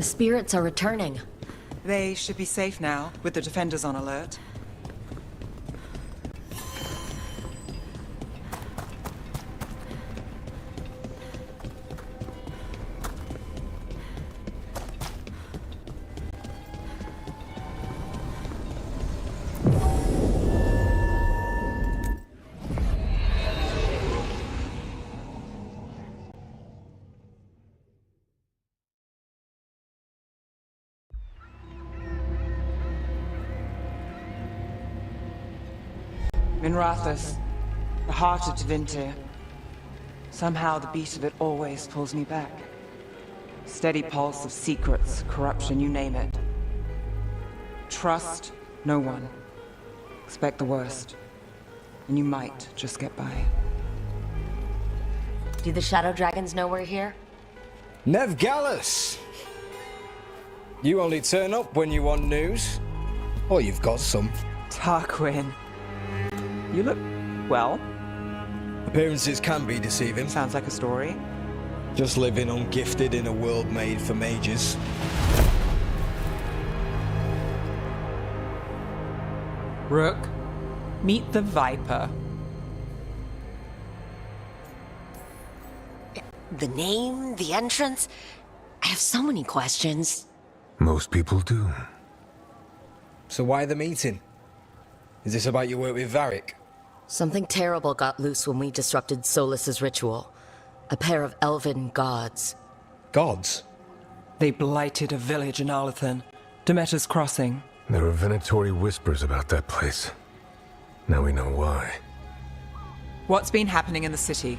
The spirits are returning. They should be safe now, with the defenders on alert. Minrathous, the heart of Tevinter. Somehow the beat of it always pulls me back. Steady pulse of secrets, corruption, you name it. Trust no one. Expect the worst. And you might just get by. Do the Shadow Dragons know we're here? Neve Gallus! You only turn up when you want news. Or you've got some. Tarquin. You look, well. Appearances can be deceiving. Sounds like a story. Just living ungifted in a world made for mages. Rook, meet the Viper. The name, the entrance. I have so many questions. Most people do. So why the meeting? Is this about your work with Varric? Something terrible got loose when we disrupted Solus's ritual. A pair of elven gods. Gods? They blighted a village in Arlathan, Demeter's Crossing. There are venatory whispers about that place. Now we know why. What's been happening in the city?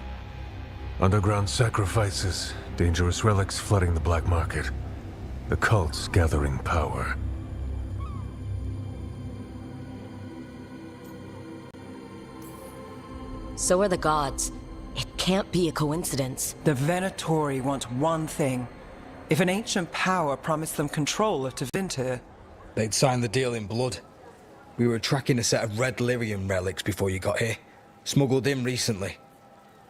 Underground sacrifices, dangerous relics flooding the black market. The cults gathering power. So are the gods. It can't be a coincidence. The Venatori want one thing. If an ancient power promised them control of Tevinter, They'd signed the deal in blood. We were tracking a set of red lyrium relics before you got here. Smuggled in recently.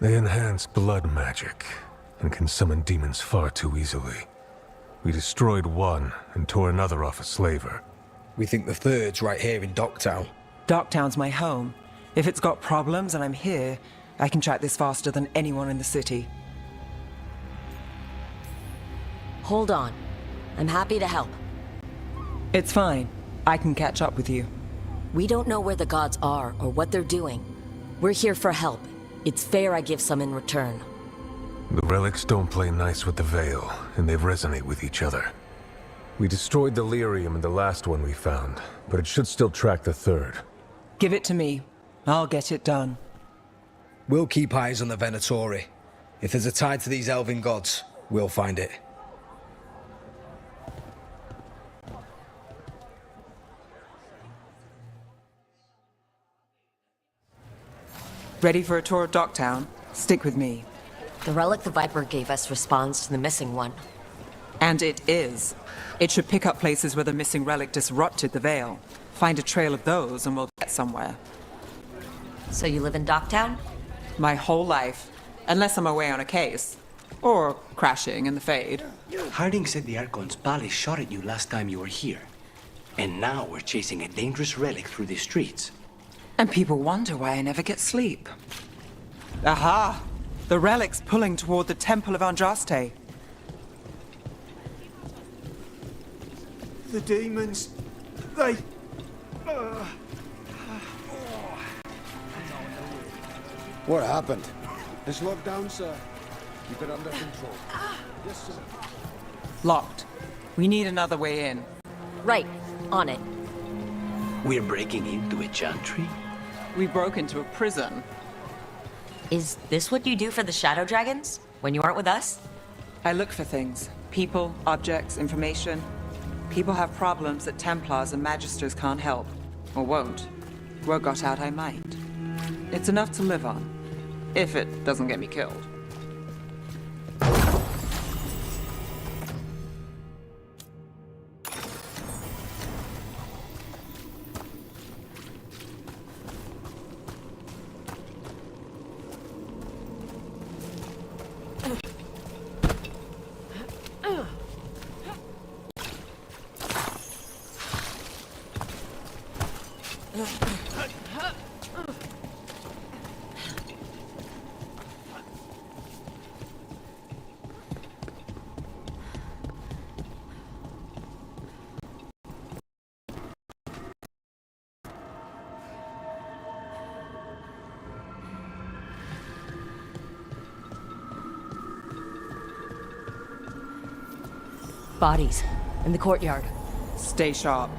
They enhance blood magic and can summon demons far too easily. We destroyed one and tore another off a slaver. We think the third's right here in Docktown. Docktown's my home. If it's got problems and I'm here, I can track this faster than anyone in the city. Hold on. I'm happy to help. It's fine. I can catch up with you. We don't know where the gods are or what they're doing. We're here for help. It's fair I give some in return. The relics don't play nice with the Veil, and they resonate with each other. We destroyed the lyrium in the last one we found, but it should still track the third. Give it to me. I'll get it done. We'll keep eyes on the Venatori. If there's a tie to these elven gods, we'll find it. Ready for a tour of Docktown? Stick with me. The relic the Viper gave us responds to the missing one. And it is. It should pick up places where the missing relic disrupted the Veil. Find a trail of those and we'll get somewhere. So you live in Docktown? My whole life. Unless I'm away on a case. Or crashing in the Fade. Harding said the Archon's palace shot at you last time you were here. And now we're chasing a dangerous relic through the streets. And people wonder why I never get sleep. Aha! The relic's pulling toward the Temple of Andraste. The demons, they... What happened? It's locked down, sir. Keep it under control. Yes, sir. Locked. We need another way in. Right. On it. We're breaking into a chantry? We broke into a prison. Is this what you do for the Shadow Dragons? When you aren't with us? I look for things. People, objects, information. People have problems that Templars and Magisters can't help. Or won't. Word got out I might. It's enough to live on. If it doesn't get me killed. Bodies in the courtyard. Stay sharp.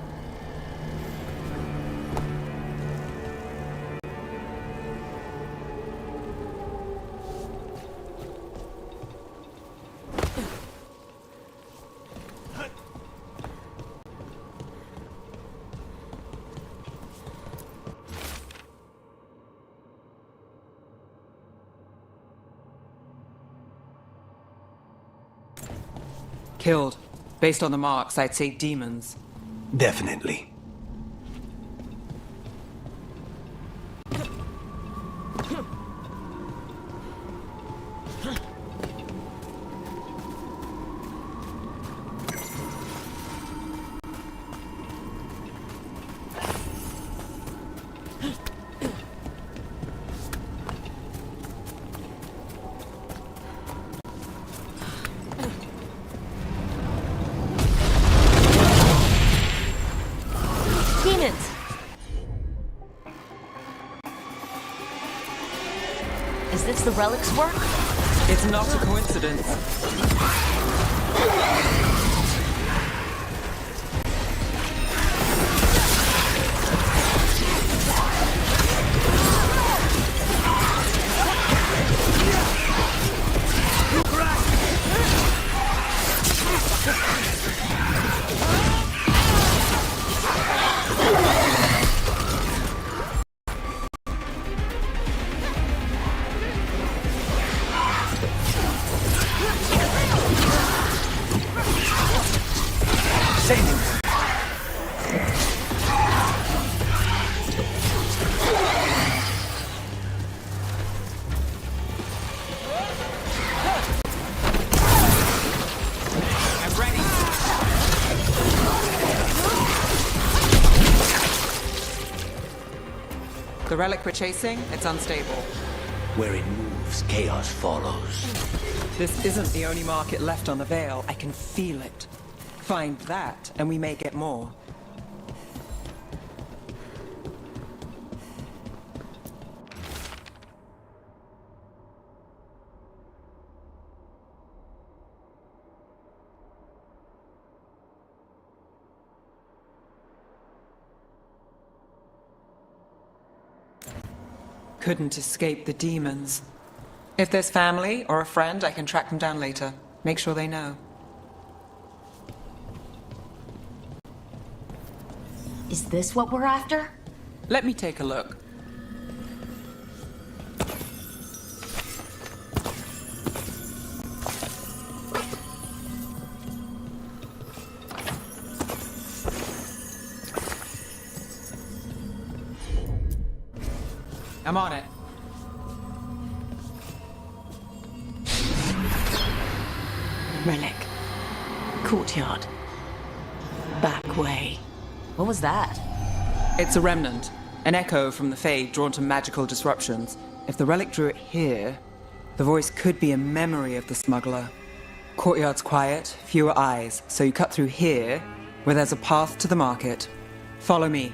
Killed. Based on the marks, I'd say demons. Definitely. Demons! Is this the Relic's work? It's not a coincidence. The relic we're chasing, it's unstable. Where it moves, chaos follows. This isn't the only market left on the Veil. I can feel it. Find that, and we may get more. Couldn't escape the demons. If there's family or a friend, I can track them down later. Make sure they know. Is this what we're after? Let me take a look. I'm on it. Relic. Courtyard. Back way. What was that? It's a remnant. An echo from the Fade drawn to magical disruptions. If the relic drew it here, the voice could be a memory of the smuggler. Courtyard's quiet, fewer eyes, so you cut through here, where there's a path to the market. Follow me.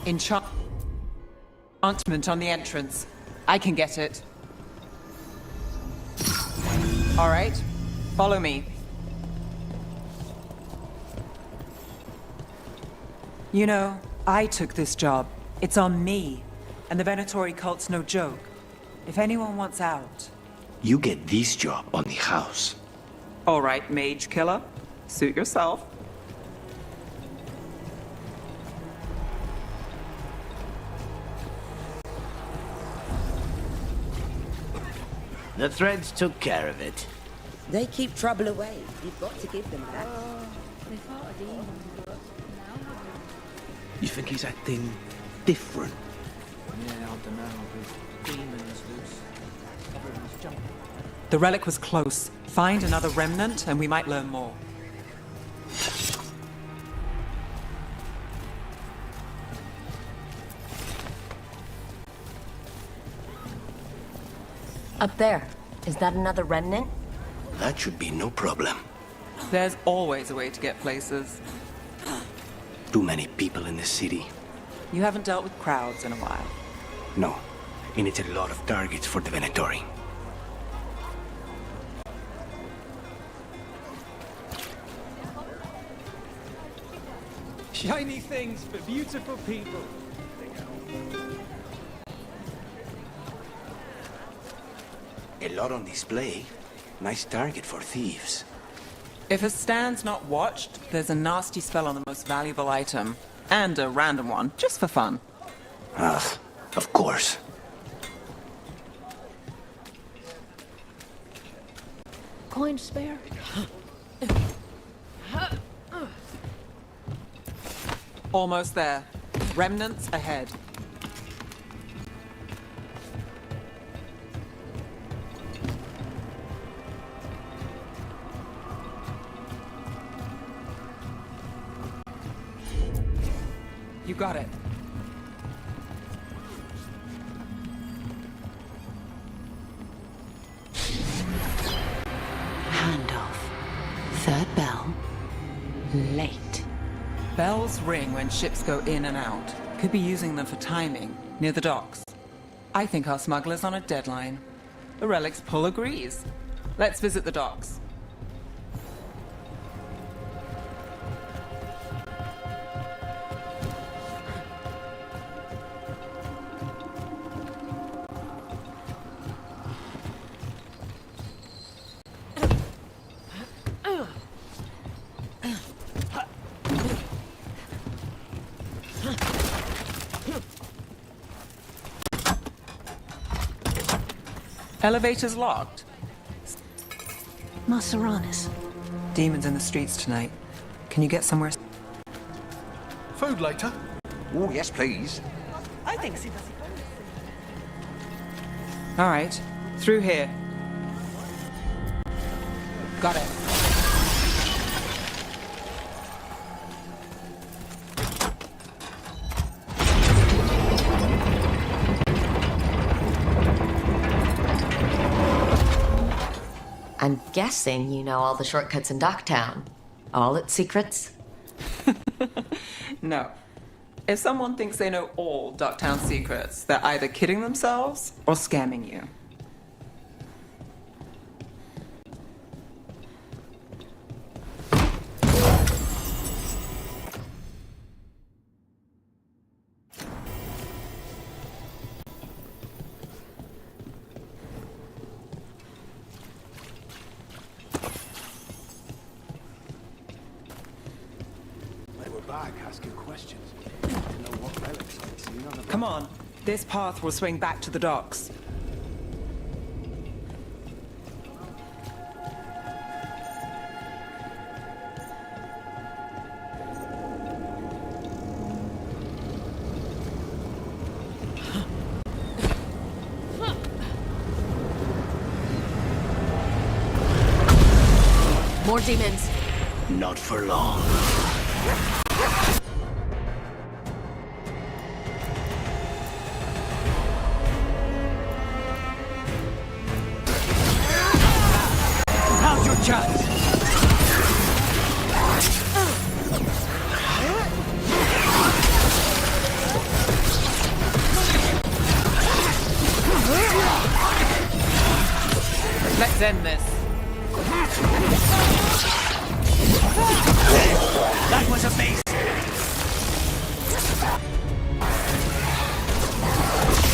Enchantment on the entrance. I can get it. All right, follow me. You know, I took this job. It's on me. And the Venatori cult's no joke. If anyone wants out... You get this job on the house. All right, Mage Killer. Suit yourself. The threads took care of it. They keep trouble away. You've got to give them that. You think he's acting different? Yeah, I don't know. There's demons loose. Everyone's jumping. The relic was close. Find another remnant and we might learn more. Up there. Is that another remnant? That should be no problem. There's always a way to get places. Too many people in the city. You haven't dealt with crowds in a while. No, and it's a lot of targets for the Venatori. Shiny things for beautiful people. A lot on display. Nice target for thieves. If a stand's not watched, there's a nasty spell on the most valuable item. And a random one, just for fun. Ah, of course. Coin spare? Almost there. Remnants ahead. You got it. Handoff. Third bell. Late. Bells ring when ships go in and out. Could be using them for timing, near the docks. I think our smuggler's on a deadline. The Relic's pull agrees. Let's visit the docks. Elevator's locked. Maseranis. Demons in the streets tonight. Can you get somewhere? Food later? Oh, yes, please. All right, through here. Got it. I'm guessing you know all the shortcuts in Docktown. All its secrets? No. If someone thinks they know all Docktown secrets, they're either kidding themselves or scamming you. Back asking questions. To know what relics I'd seen on the Come on, this path will swing back to the docks. More demons. Not for long. Now's your chance! Let's end this. That was amazing!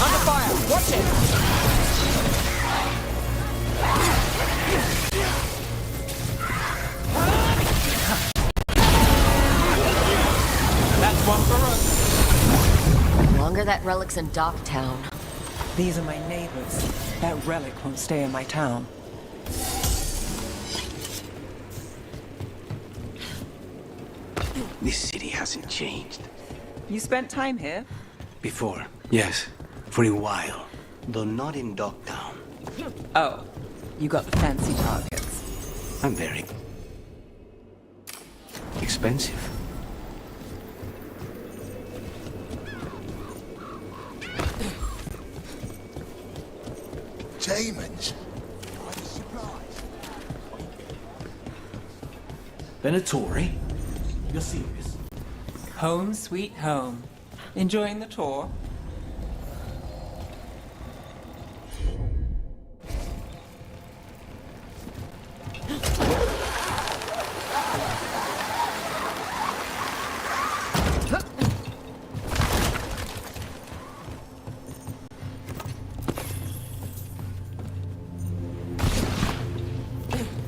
Under fire! Watch it! hear that Relic's in Docktown. These are my neighbors. That relic won't stay in my town. This city hasn't changed. You spent time here? Before, yes. For a while. Though not in Docktown. Oh, you got the fancy targets. I'm very... expensive. Demons. Private supplies. Venatori? You're serious? Home sweet home. Enjoying the tour?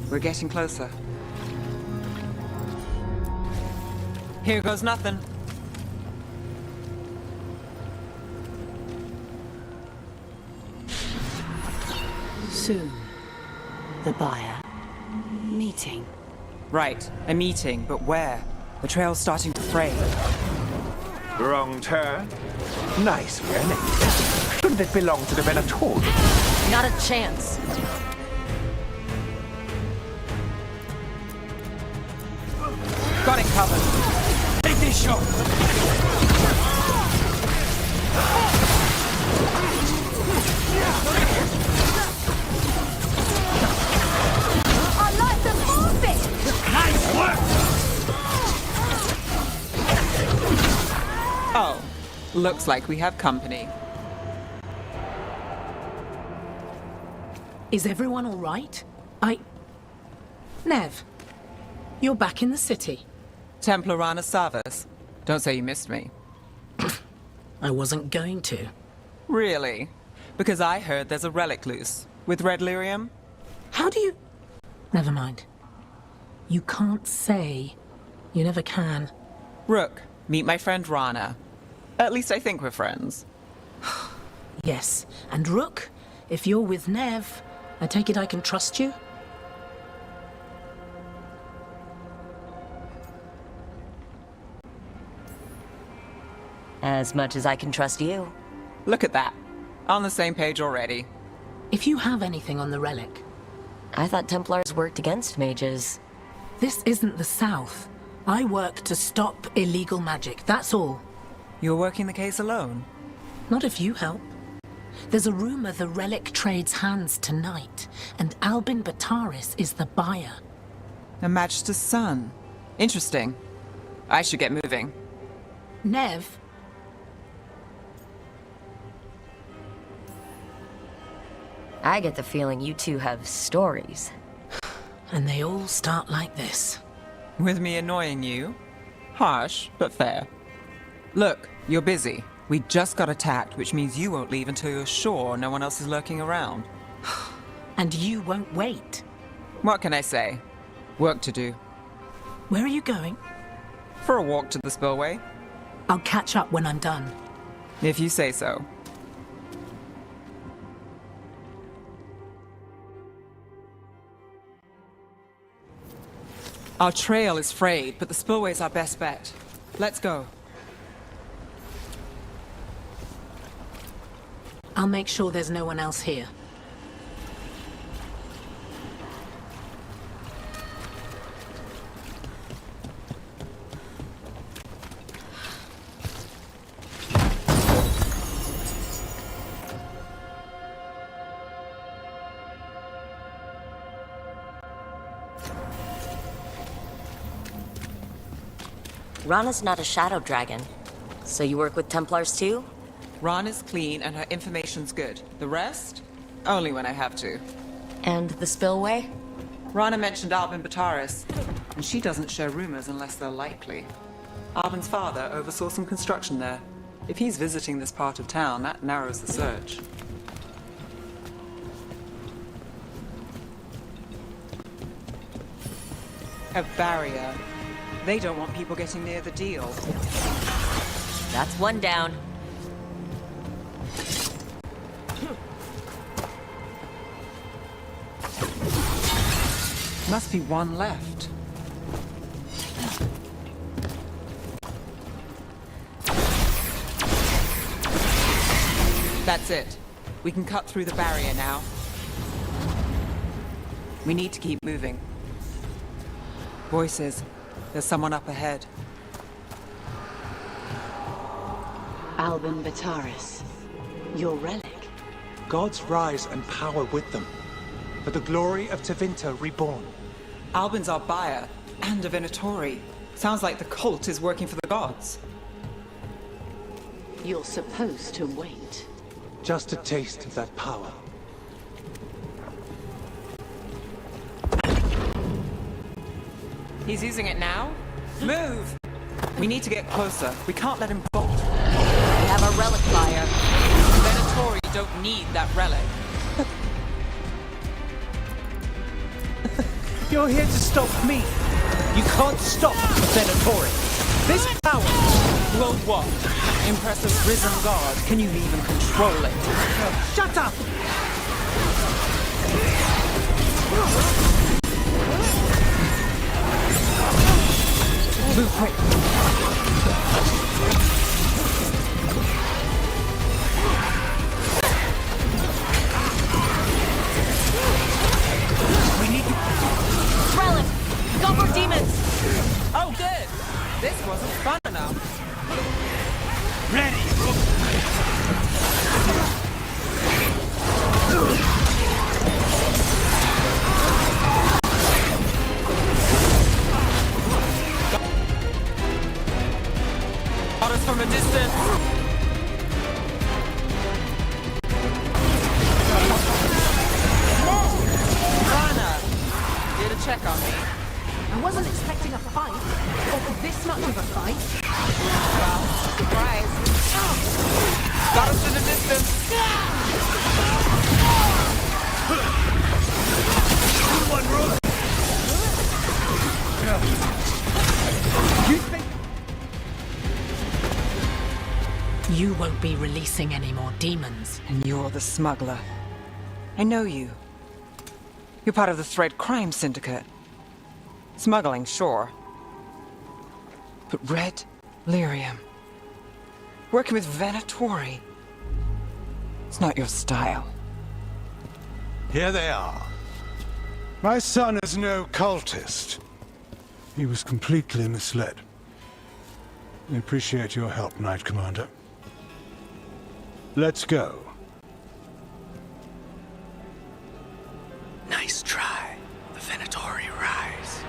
We're getting closer. Here goes nothing. Soon, the buyer. Meeting. Right, a meeting, but where? The trail's starting to fray. Wrong turn. Nice relic. Shouldn't it belong to the Venatori? Not a chance. Got it covered. Take this shot. I like the movement! Nice work! Oh, looks like we have company. Is everyone all right? Neve, you're back in the city. Templar Rana Savas. Don't say you missed me. I wasn't going to. Really? Because I heard there's a relic loose. With red lyrium? How do you... Never mind. You can't say. You never can. Rook, meet my friend Rana. At least I think we're friends. Yes, and Rook, if you're with Neve, I take it I can trust you? As much as I can trust you. Look at that. On the same page already. If you have anything on the relic... I thought Templars worked against mages. This isn't the South. I work to stop illegal magic, that's all. You're working the case alone? Not if you help. There's a rumor the relic trades hands tonight, and Albin Bataris is the buyer. A Magister's son. Interesting. I should get moving. Neve? I get the feeling you two have stories. And they all start like this. With me annoying you? Harsh, but fair. Look, you're busy. We just got attacked, which means you won't leave until you're sure no one else is lurking around. And you won't wait. What can I say? Work to do. Where are you going? For a walk to the spillway. I'll catch up when I'm done. If you say so. Our trail is frayed, but the spillway's our best bet. Let's go. I'll make sure there's no one else here. Rana's not a shadow dragon. So you work with Templars too? Ron is clean and her information's good. The rest? Only when I have to. And the spillway? Rana mentioned Albin Bataris, and she doesn't share rumors unless they're likely. Albin's father oversaw some construction there. If he's visiting this part of town, that narrows the search. A barrier. They don't want people getting near the deal. That's one down. Must be one left. That's it. We can cut through the barrier now. We need to keep moving. Voices. There's someone up ahead. Albin Bataris, your relic. Gods rise and power with them. For the glory of Tevinter reborn. Albin's our buyer, and a Venatori. Sounds like the cult is working for the gods. You're supposed to wait. Just a taste of that power. He's using it now? Move! We need to get closer. We can't let him bolt. We have a relic buyer. The Venatori don't need that relic. You're here to stop me. You can't stop Venatori. This power Will what? Impress a risen god? Can you even control it? Shut up! Move quick. We need to... Relic! Go for demons! Oh, good! This wasn't fun enough. Ready, Rook! Got us from a distance. Rana! Did a check on me. I wasn't expecting a fight, or this much of a fight. Well, surprise. Got us to the distance. Good one, Rook! You think... You won't be releasing any more demons. And you're the smuggler. I know you. You're part of the Thread Crime Syndicate. Smuggling, sure. But Red Lyrium. Working with Venatori. It's not your style. Here they are. My son is no cultist. He was completely misled. I appreciate your help, Knight Commander. Let's go. Nice try. The Venatori rise.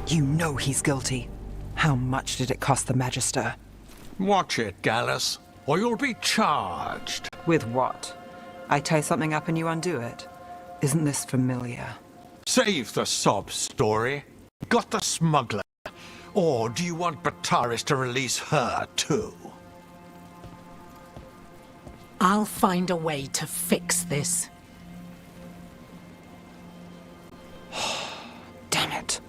You know he's guilty. How much did it cost the Magister? Watch it, Gallus, or you'll be charged. With what? I tie something up and you undo it. Isn't this familiar? Save the sob story. Got the smuggler. Or do you want Bataris to release her, too? I'll find a way to fix this. Damn it.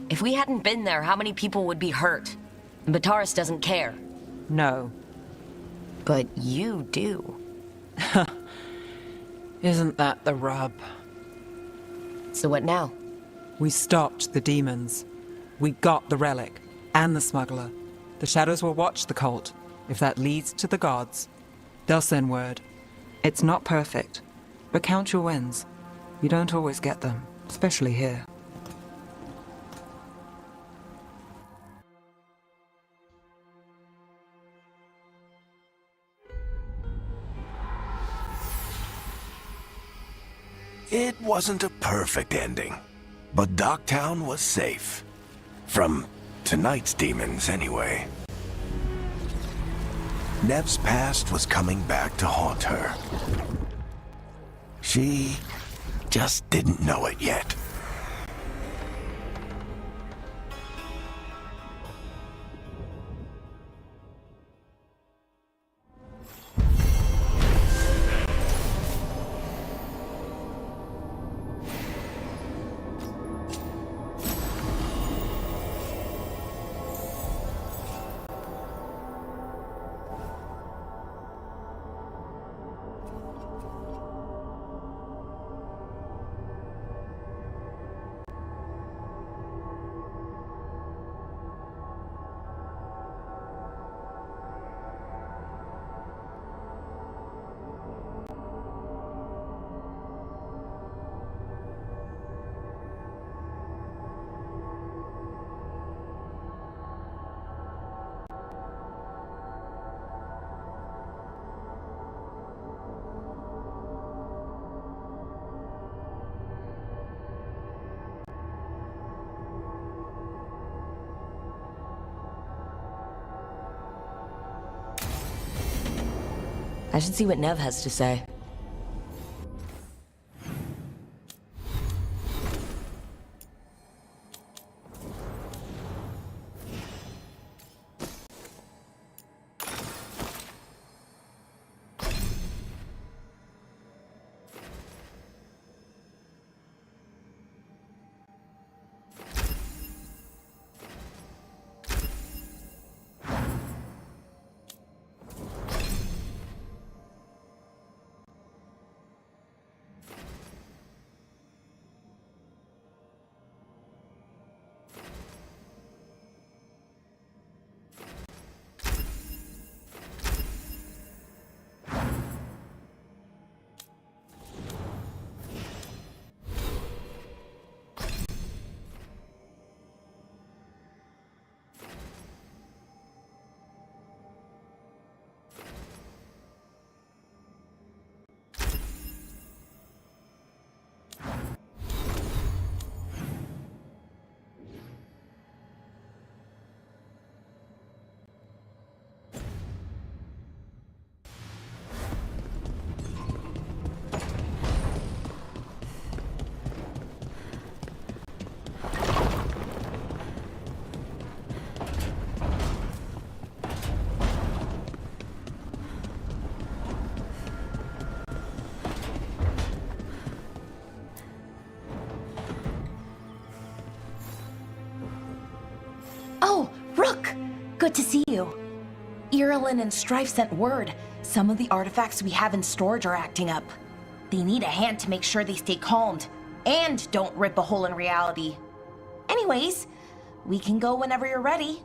If we hadn't been there, how many people would be hurt? And Bataris doesn't care. No. But you do. Isn't that the rub? So what now? We stopped the demons. We got the relic. And the smuggler. The shadows will watch the cult. If that leads to the gods, they'll send word. It's not perfect. But count your wins. You don't always get them. Especially here. It wasn't a perfect ending, but Docktown was safe. From tonight's demons, anyway. Neve's past was coming back to haunt her. She just didn't know it yet. should see what Neve has to say. Oh, Rook! Good to see you. Irelin and Strife sent word. Some of the artifacts we have in storage are acting up. They need a hand to make sure they stay calmed, and don't rip a hole in reality. Anyways, we can go whenever you're ready.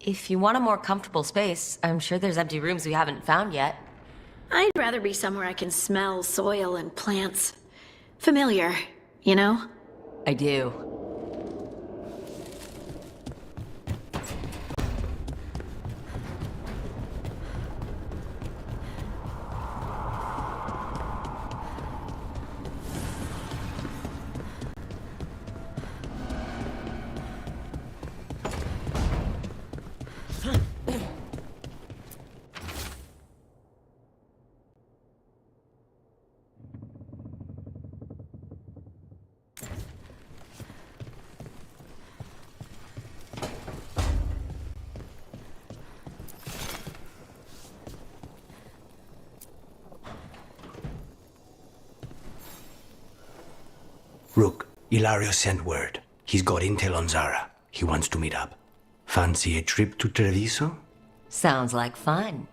If you want a more comfortable space, I'm sure there's empty rooms we haven't found yet. I'd rather be somewhere I can smell soil and plants. Familiar, you know? I do. Rook, Ilario sent word. He's got intel on Zara. He wants to meet up. Fancy a trip to Treviso? Sounds like fun.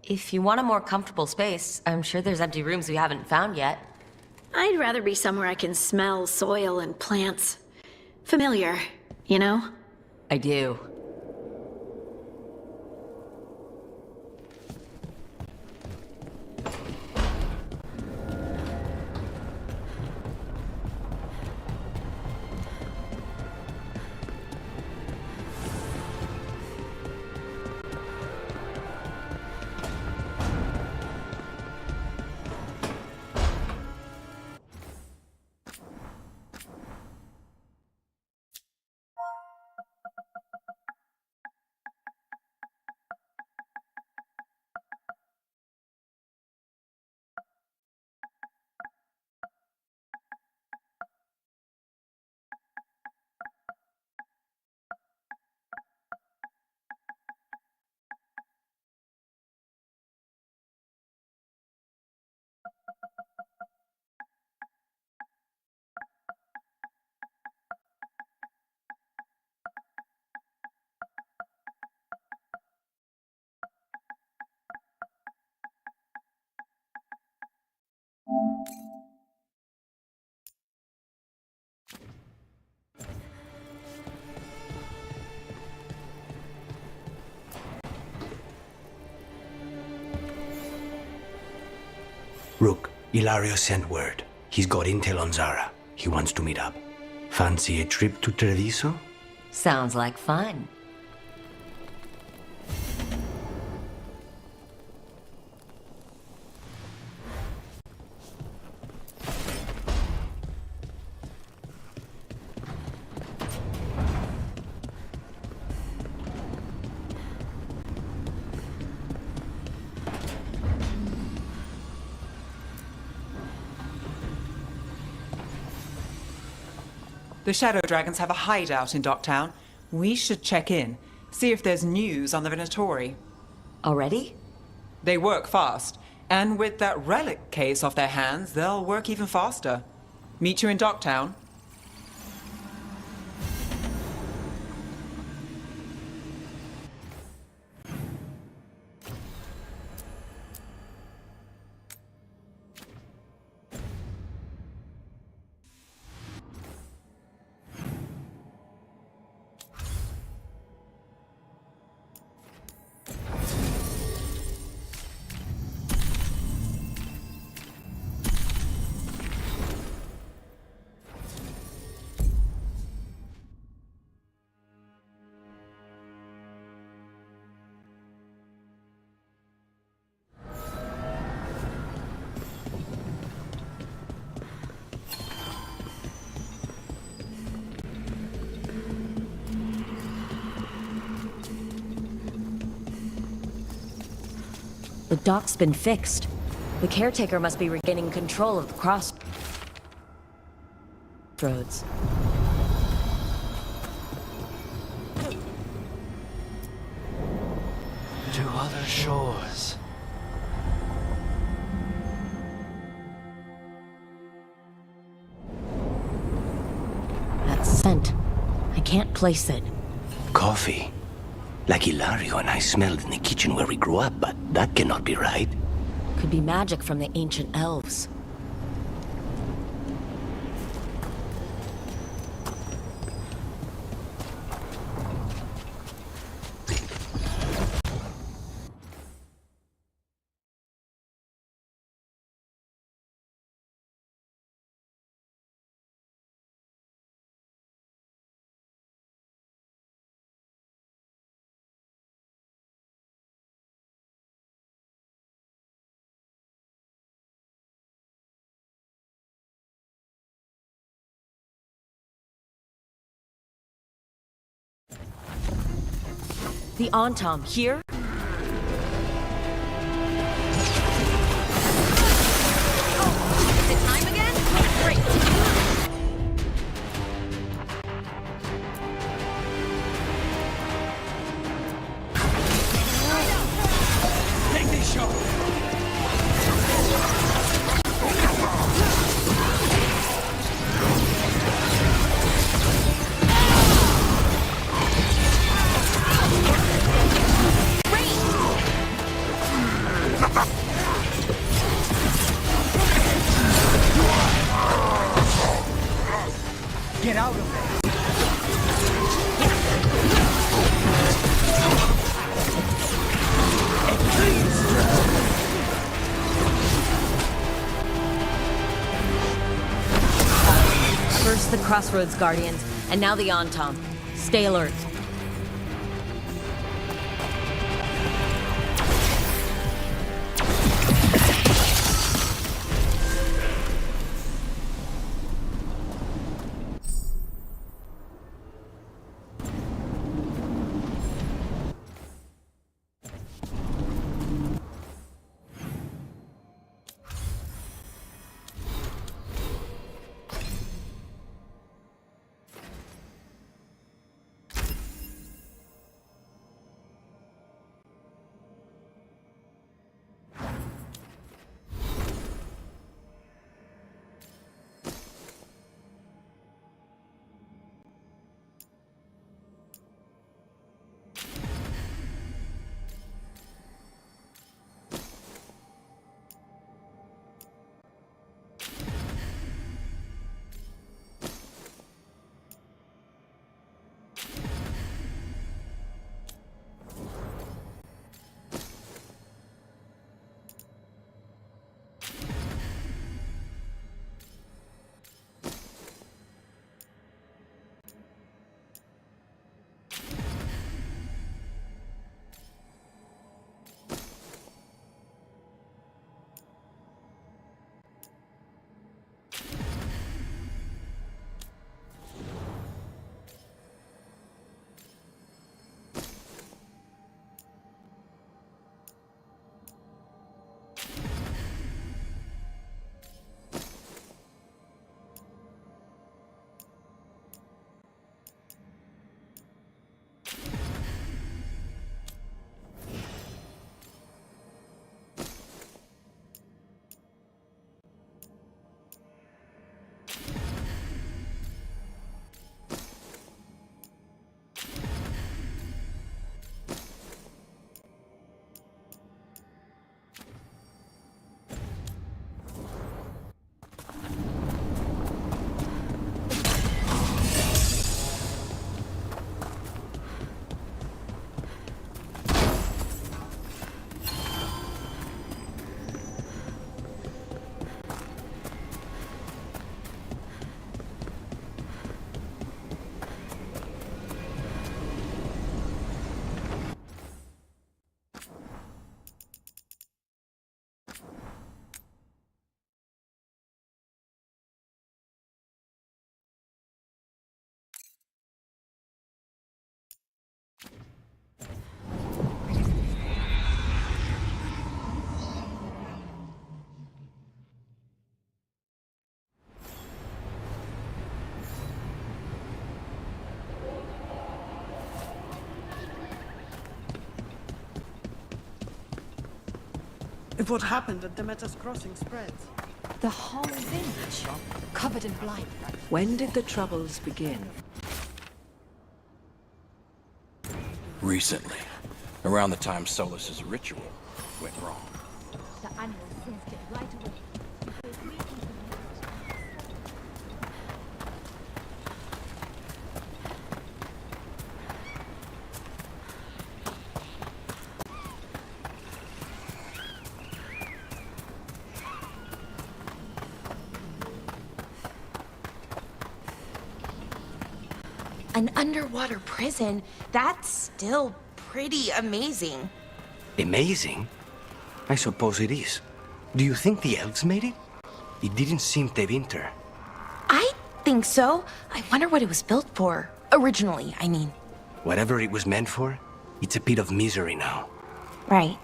If you want a more comfortable space, I'm sure there's empty rooms we haven't found yet. I'd rather be somewhere I can smell soil and plants. Familiar, you know? I do. Rook, Ilario sent word. He's got intel on Zara. He wants to meet up. Fancy a trip to Treviso? Sounds like fun. The Shadow Dragons have a hideout in Docktown. We should check in, see if there's news on the Venatori. Already? They work fast, and with that Relic case off their hands, they'll work even faster. Meet you in Docktown. The dock's been fixed. The caretaker must be regaining control of the crossroads. To other shores. That scent. I can't place it. Coffee. Like Ilario and I smelled in the kitchen where we grew up, but that cannot be right. Could be magic from the ancient elves. The Antam here? Is it time again? Great. Take this shot! Get out of there! First the Crossroads Guardians, and now the Antam. Stay alert. If what happened at the Metas Crossing spreads. The whole village, covered in blood. When did the troubles begin? Recently. Around the time Solus's ritual went wrong. The animal sensed it right away. An underwater prison? That's still pretty amazing. Amazing? I suppose it is. Do you think the elves made it? It didn't seem Tevinter. I think so. I wonder what it was built for. Originally, I mean. Whatever it was meant for, it's a pit of misery now. Right.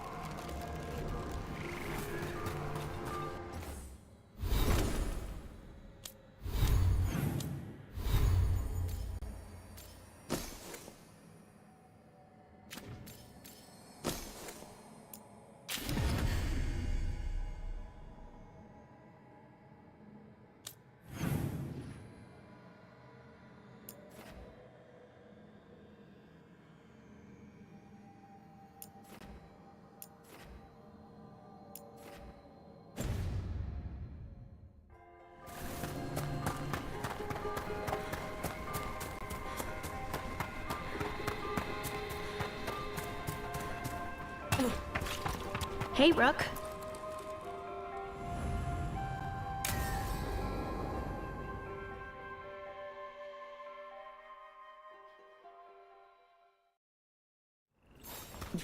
Hey, Rook.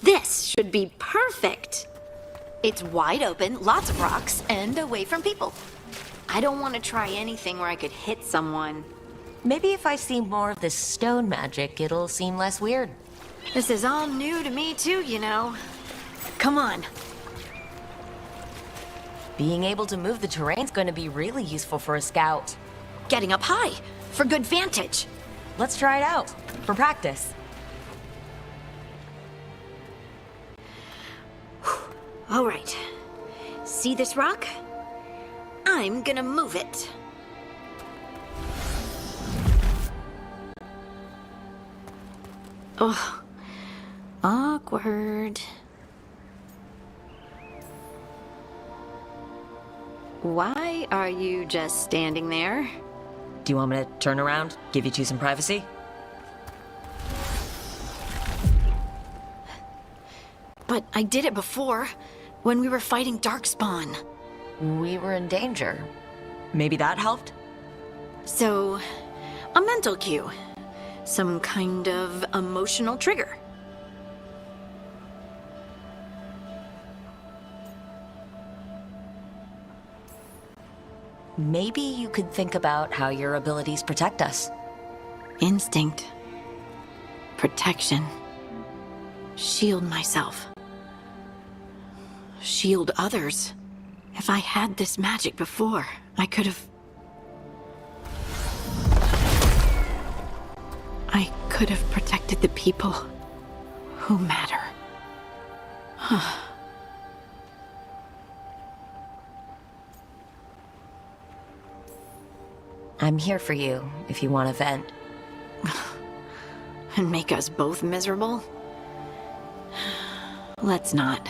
This should be perfect. It's wide open, lots of rocks, and away from people. I don't want to try anything where I could hit someone. Maybe if I see more of this stone magic, it'll seem less weird. This is all new to me too, you know. Come on. Being able to move the terrain's going to be really useful for a scout. Getting up high, for good vantage. Let's try it out, for practice. All right. See this rock? I'm gonna move it. Oh, awkward. Why are you just standing there? Do you want me to turn around, give you two some privacy? But I did it before, when we were fighting Darkspawn. We were in danger. Maybe that helped? So, a mental cue. Some kind of emotional trigger. Maybe you could think about how your abilities protect us. Instinct. Protection. Shield myself. Shield others. If I had this magic before, I could have... I could have protected the people who matter. I'm here for you, if you want to vent. And make us both miserable? Let's not.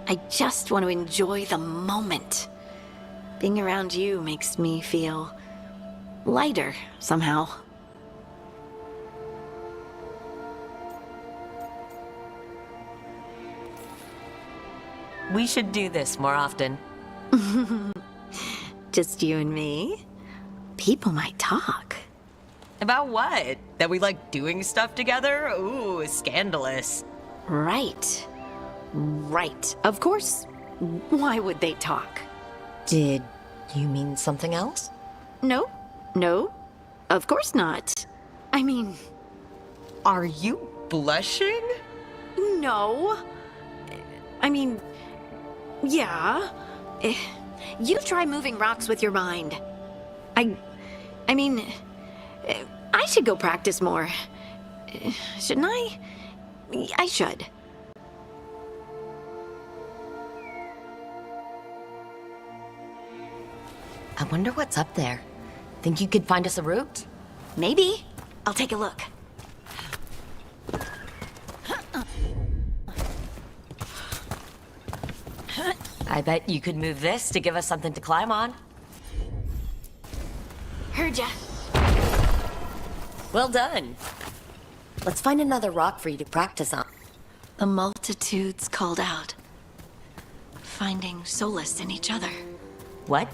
I just want to enjoy the moment. Being around you makes me feel lighter, somehow. We should do this more often. Just you and me? People might talk. About what? That we like doing stuff together? Ooh, scandalous. Right. Right. Of course. Why would they talk? Did you mean something else? No. No. Of course not. I mean... Are you blushing? No. I mean... Yeah. You try moving rocks with your mind. I mean... I should go practice more. Shouldn't I? I should. I wonder what's up there. Think you could find us a route? Maybe. I'll take a look. I bet you could move this to give us something to climb on. Heard ya. Well done. Let's find another rock for you to practice on. The multitudes called out, finding solace in each other. What?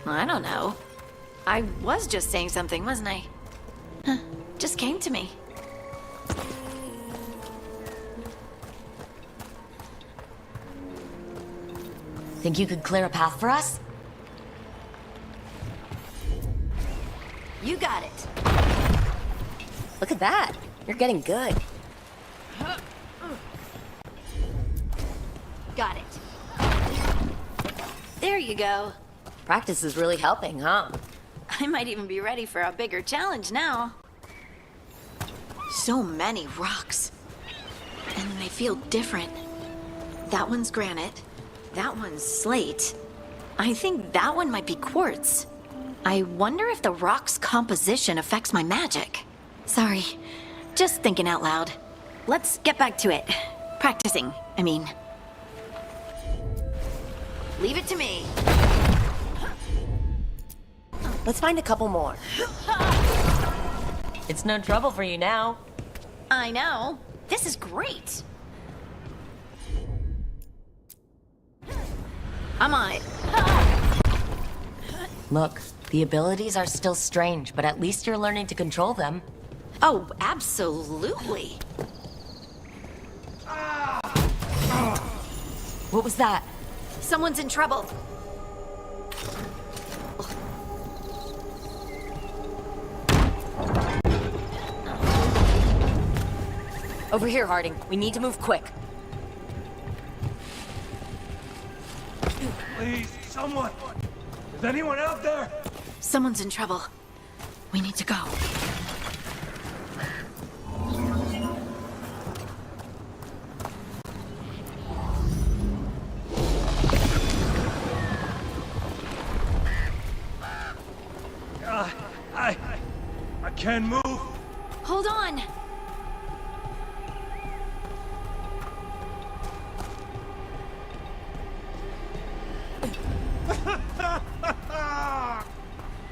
I don't know. I was just saying something, wasn't I? Huh. Just came to me. Think you could clear a path for us? You got it. Look at that. You're getting good. Got it. There you go. Practice is really helping, huh? I might even be ready for a bigger challenge now. So many rocks. And they feel different. That one's granite. That one's slate. I think that one might be quartz. I wonder if the rock's composition affects my magic. Sorry, just thinking out loud. Let's get back to it. Practicing, I mean. Leave it to me. Let's find a couple more. It's no trouble for you now. I know. This is great. I'm on it. Look, the abilities are still strange, but at least you're learning to control them. Oh, absolutely. What was that? Someone's in trouble. Over here, Harding. We need to move quick. Please, someone! Is anyone out there? Someone's in trouble. We need to go. I can't move. Hold on.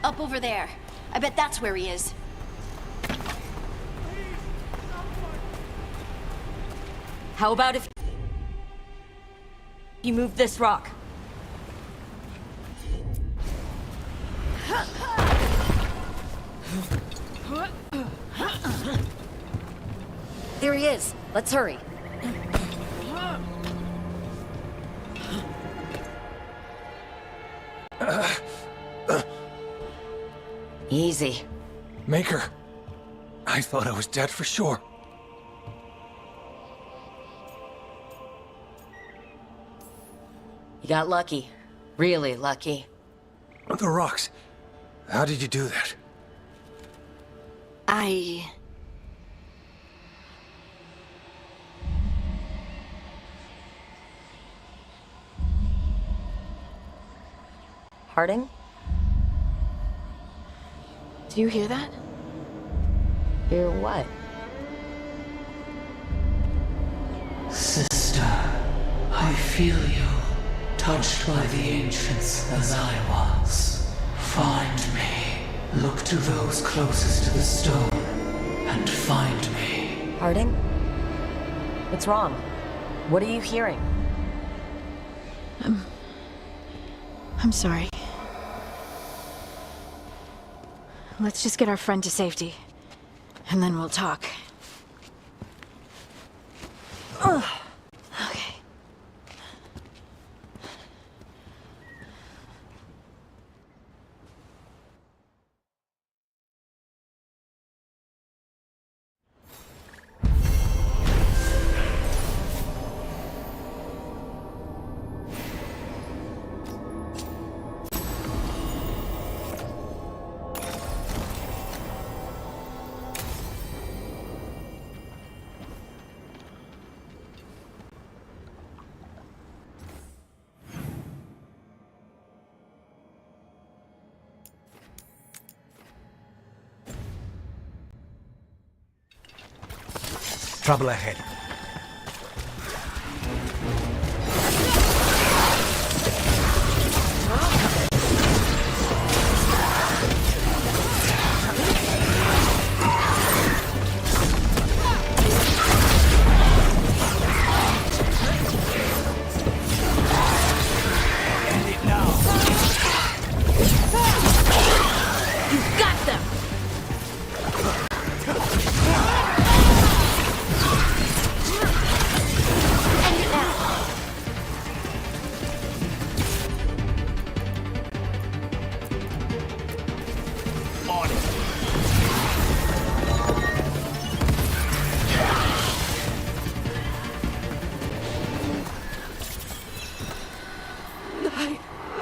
Up over there. I bet that's where he is. How about if you move this rock? There he is. Let's hurry. Easy. Maker, I thought I was dead for sure. You got lucky. Really lucky. The rocks. How did you do that? Harding? Do you hear that? Hear what? Sister, I feel you, touched by the ancients as I was. Find me. Look to those closest to the stone, and find me. Harding? What's wrong? What are you hearing? I'm sorry. Let's just get our friend to safety, and then we'll talk. Ugh. Okay. Trouble ahead.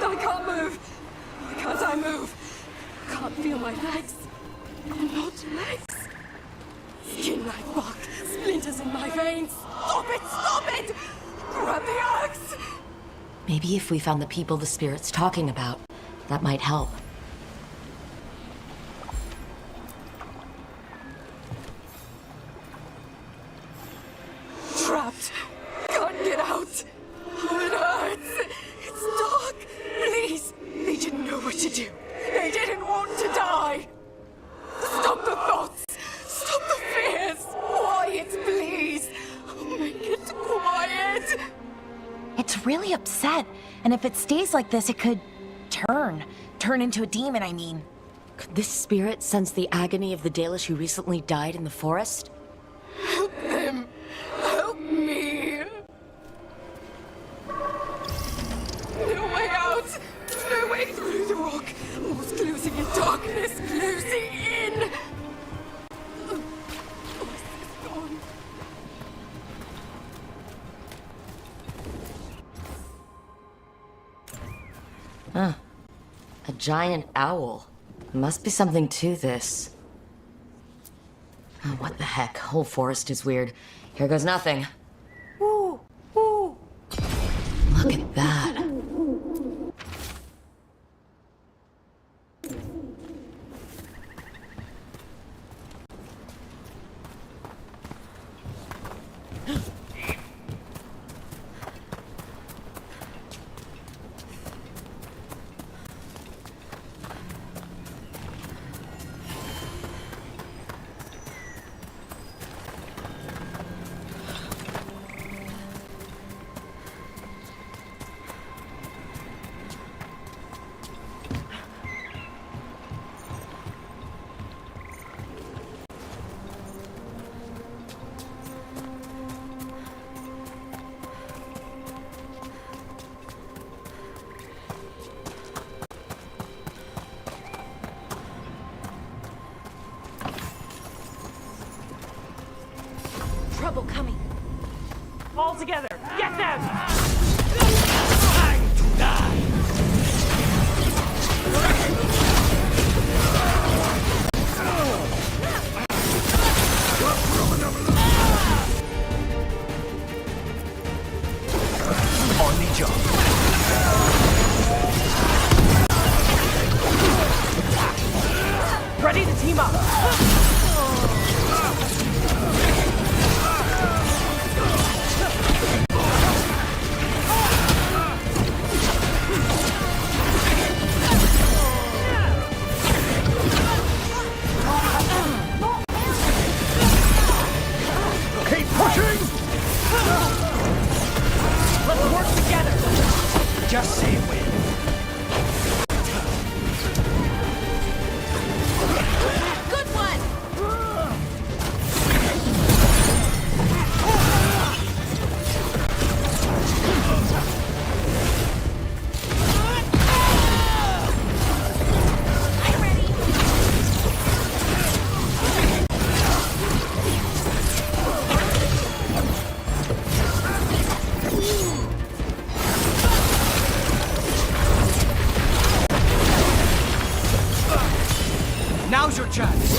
I can't move. Why can't I move? I can't feel my legs. They're not legs. Skin like rock. Splinters in my veins. Stop it! Stop it! Grab the axe! Maybe if we found the people the spirit's talking about, that might help. Trapped. Can't get out. Oh, it hurts. It's dark. Please. They didn't know what to do. They didn't want to die. Stop the thoughts. Stop the fears. Quiet, please. Make it quiet. It's really upset, and if it stays like this, it could turn into a demon, I mean. Could this spirit sense the agony of the Dalish who recently died in the forest? Help them. Help me. No way out. No way through the rock. Almost closing in darkness. Closing in. Huh. A giant owl. Must be something to this. Oh, what the heck? Whole forest is weird. Here goes nothing. Ooh, ooh. Look at that. Trouble coming. All together, get them! Time to die! On the job. Ready to team up! Keep pushing! Let's work together! Just say when. Good one. Now's your chance.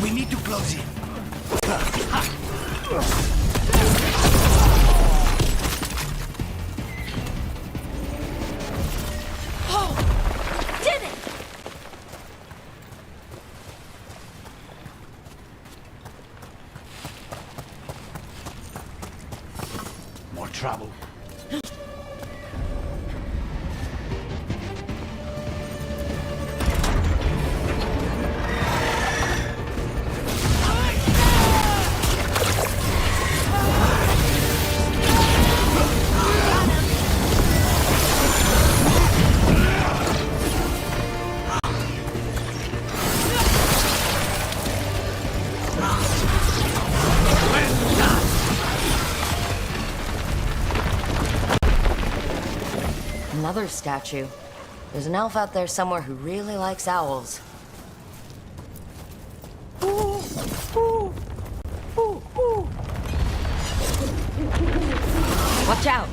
We need to close in. trouble. Another statue. There's an elf out there somewhere who really likes owls. Watch out!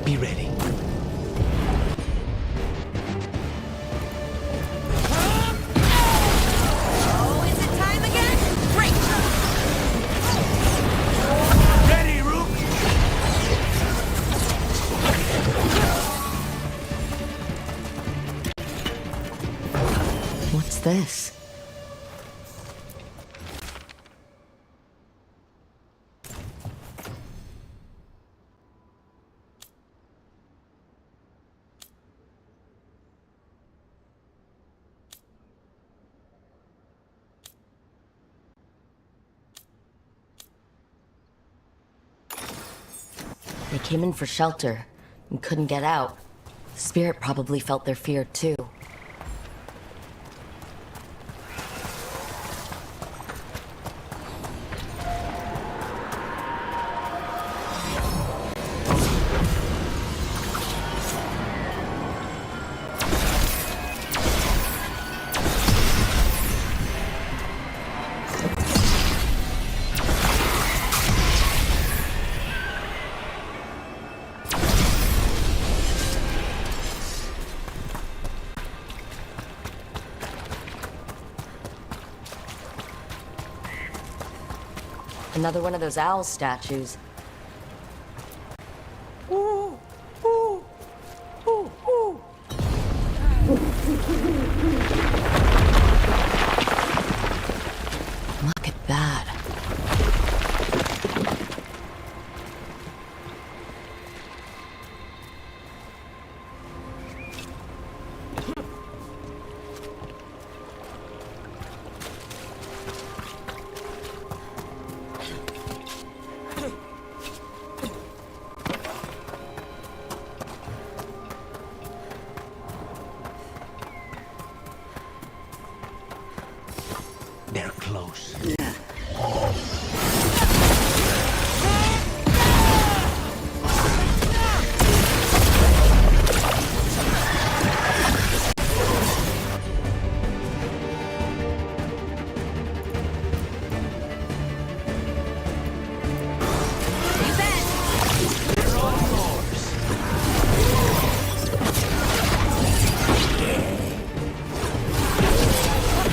Be ready. Oh, is it time again? Great! Ready, Rook! What's this? They came in for shelter and couldn't get out. The spirit probably felt their fear too. Another one of those owl statues. Look at that. They're close.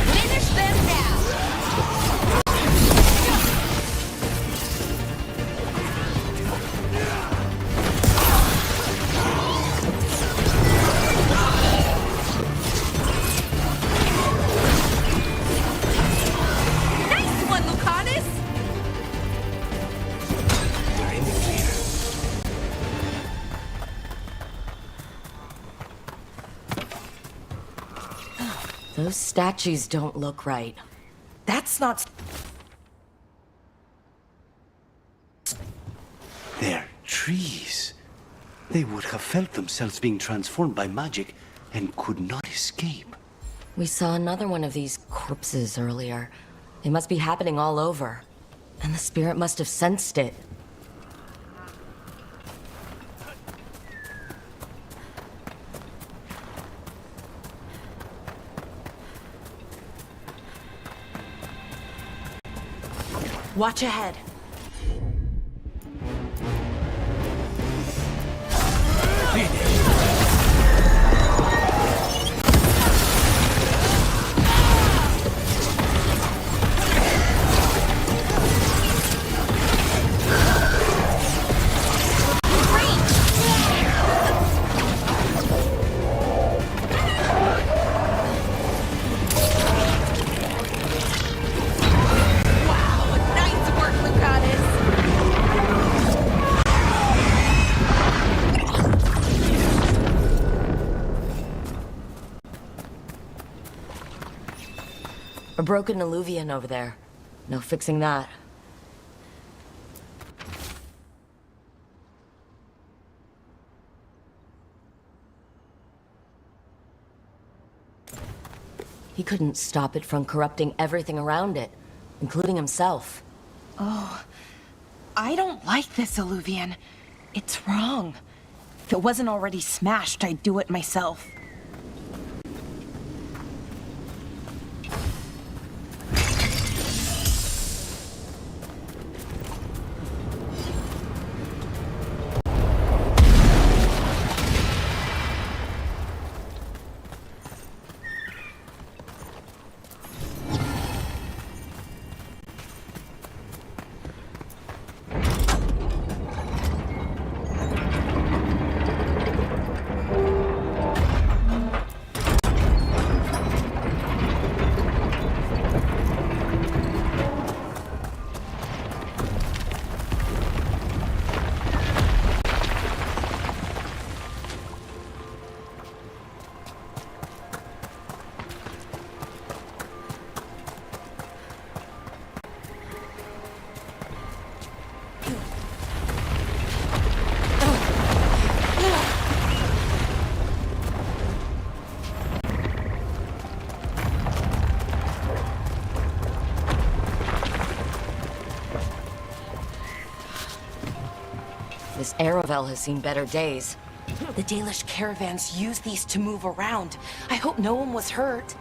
Finish them now! Nice one, Lucanis! They're in the clear. Those statues don't look right. That's not... They're trees. They would have felt themselves being transformed by magic and could not escape. We saw another one of these corpses earlier. They must be happening all over. And the spirit must have sensed it. Watch ahead. broken alluvian over there. No fixing that. He couldn't stop it from corrupting everything around it, including himself. Oh, I don't like this alluvian. It's wrong. If it wasn't already smashed, I'd do it myself. This Aravel has seen better days. The Dalish caravans use these to move around. I hope no one was hurt.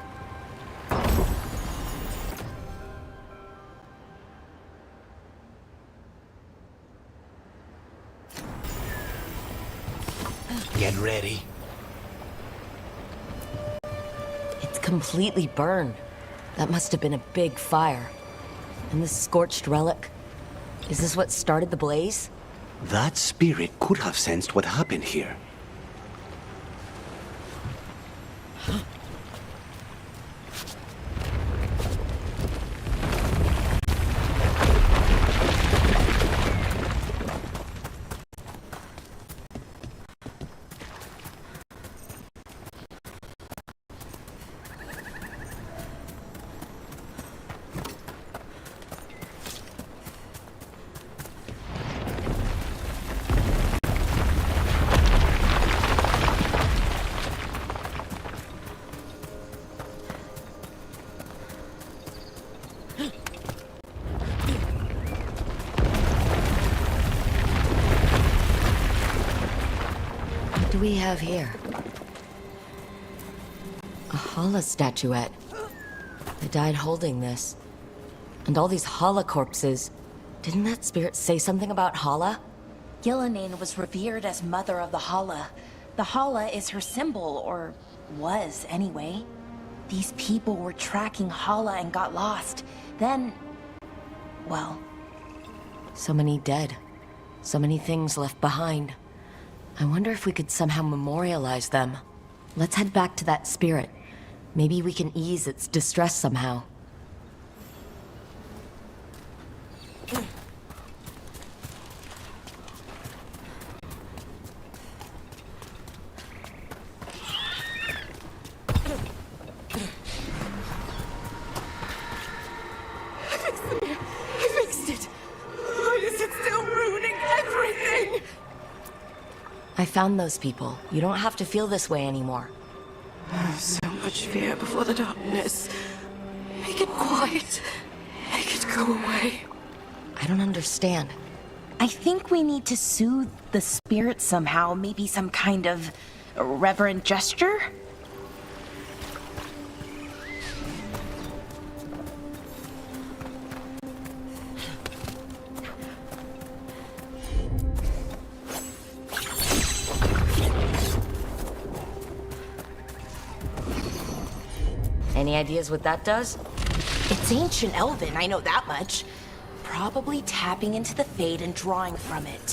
Get ready. It's completely burned. That must have been a big fire. And this scorched relic? Is this what started the blaze? That spirit could have sensed what happened here. What do we have here? A Hala statuette. They died holding this. And all these Hala corpses. Didn't that spirit say something about Hala? Gillinan was revered as mother of the Hala. The Hala is her symbol, or was anyway. These people were tracking Hala and got lost. Then, well... So many dead. So many things left behind. I wonder if we could somehow memorialize them. Let's head back to that spirit. Maybe we can ease its distress somehow. I fixed it. Why is it still ruining everything? I found those people. You don't have to feel this way anymore. So much fear before the darkness. Make it quiet. Make it go away. I don't understand. I think we need to soothe the spirit somehow. Maybe some kind of reverent gesture? Any ideas what that does? It's ancient Elven, I know that much. Probably tapping into the Fade and drawing from it.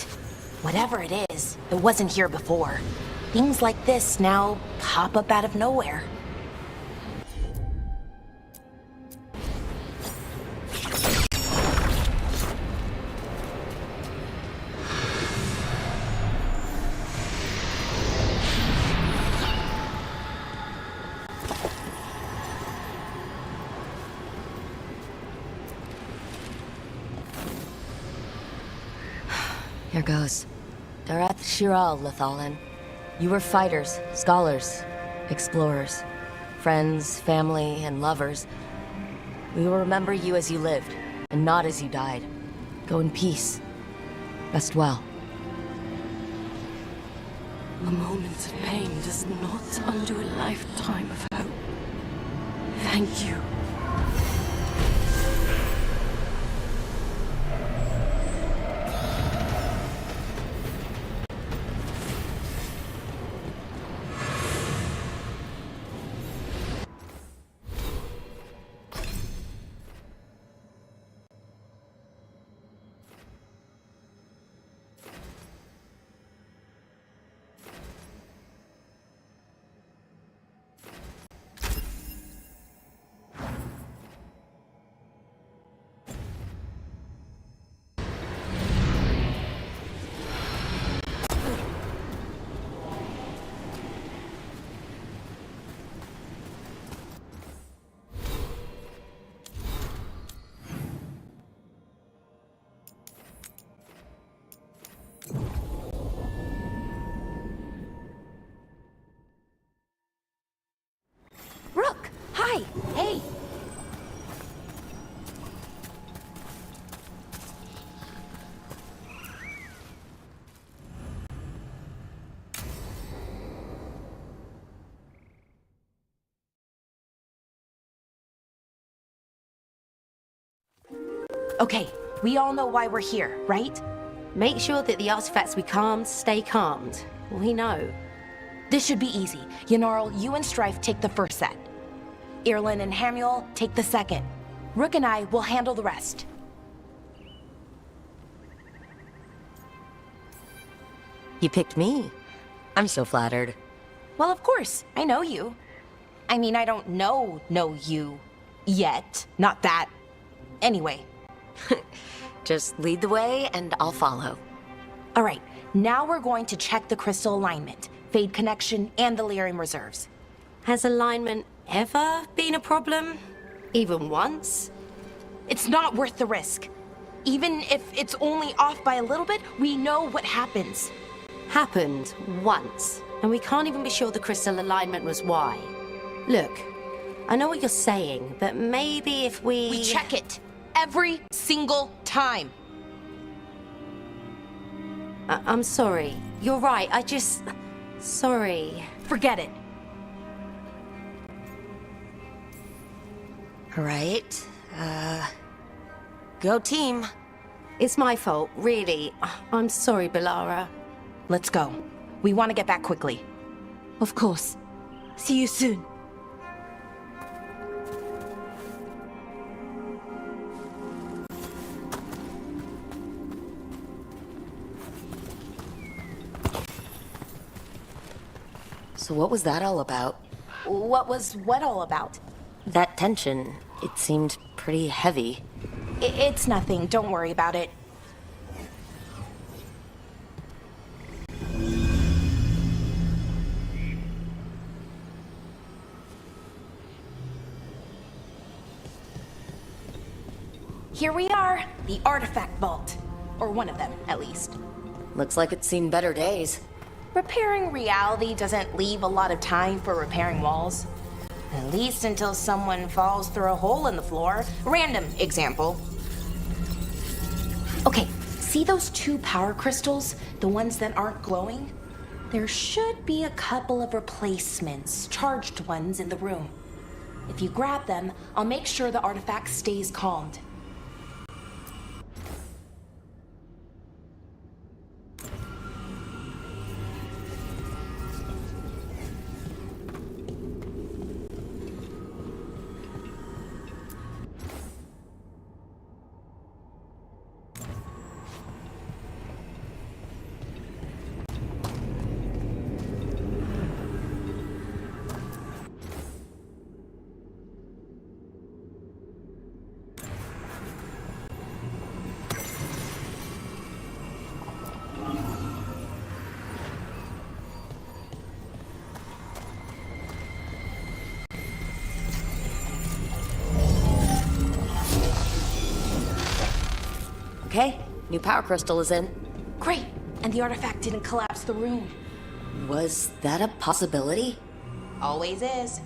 Whatever it is, it wasn't here before. Things like this now pop up out of nowhere. Here goes. Darath Shiral, Lethalin. You were fighters, scholars, explorers, friends, family, and lovers. We will remember you as you lived, and not as you died. Go in peace. Rest well. A moment of pain does not undo a lifetime of hope. Thank you. Rook! Hi! Hey! Okay, we all know why we're here, right? Make sure that the artifacts we calmed stay calmed. We know. This should be easy. Yanarl, you and Strife take the first set. Irlin and Hamuel take the second. Rook and I will handle the rest. You picked me. I'm so flattered. Well, of course. I know you. I mean, I don't know you yet. Not that. Anyway. Just lead the way and I'll follow. All right, now we're going to check the crystal alignment, Fade connection, and the lyrium reserves. Has alignment ever been a problem? Even once? It's not worth the risk. Even if it's only off by a little bit, we know what happens. Happened once, and we can't even be sure the crystal alignment was why. Look, I know what you're saying, but maybe if We check it every single time. I'm sorry. You're right, sorry. Forget it. All right. Go team. It's my fault, really. I'm sorry, Bellara. Let's go. We want to get back quickly. Of course. See you soon. So what was that all about? What was what all about? That tension, it seemed pretty heavy. It's nothing. Don't worry about it. Here we are, the artifact vault. Or one of them, at least. Looks like it's seen better days. Repairing reality doesn't leave a lot of time for repairing walls. At least until someone falls through a hole in the floor. Random example. Okay, see those 2 power crystals? The ones that aren't glowing? There should be a couple of replacements, charged ones, in the room. If you grab them, I'll make sure the artifact stays calmed. Okay, new power crystal is in. Great! And the artifact didn't collapse the room. Was that a possibility? Always is.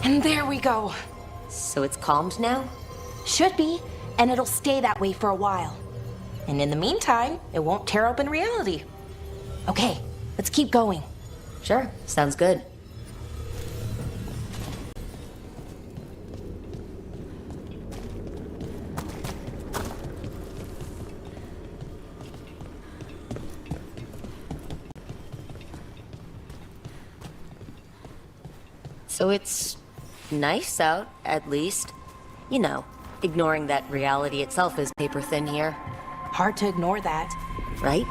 And there we go. So it's calmed now? Should be, and it'll stay that way for a while. And in the meantime, it won't tear open reality. Okay, let's keep going. Sure, sounds good. So it's nice out, at least. You know, ignoring that reality itself is paper thin here. Hard to ignore that. Right?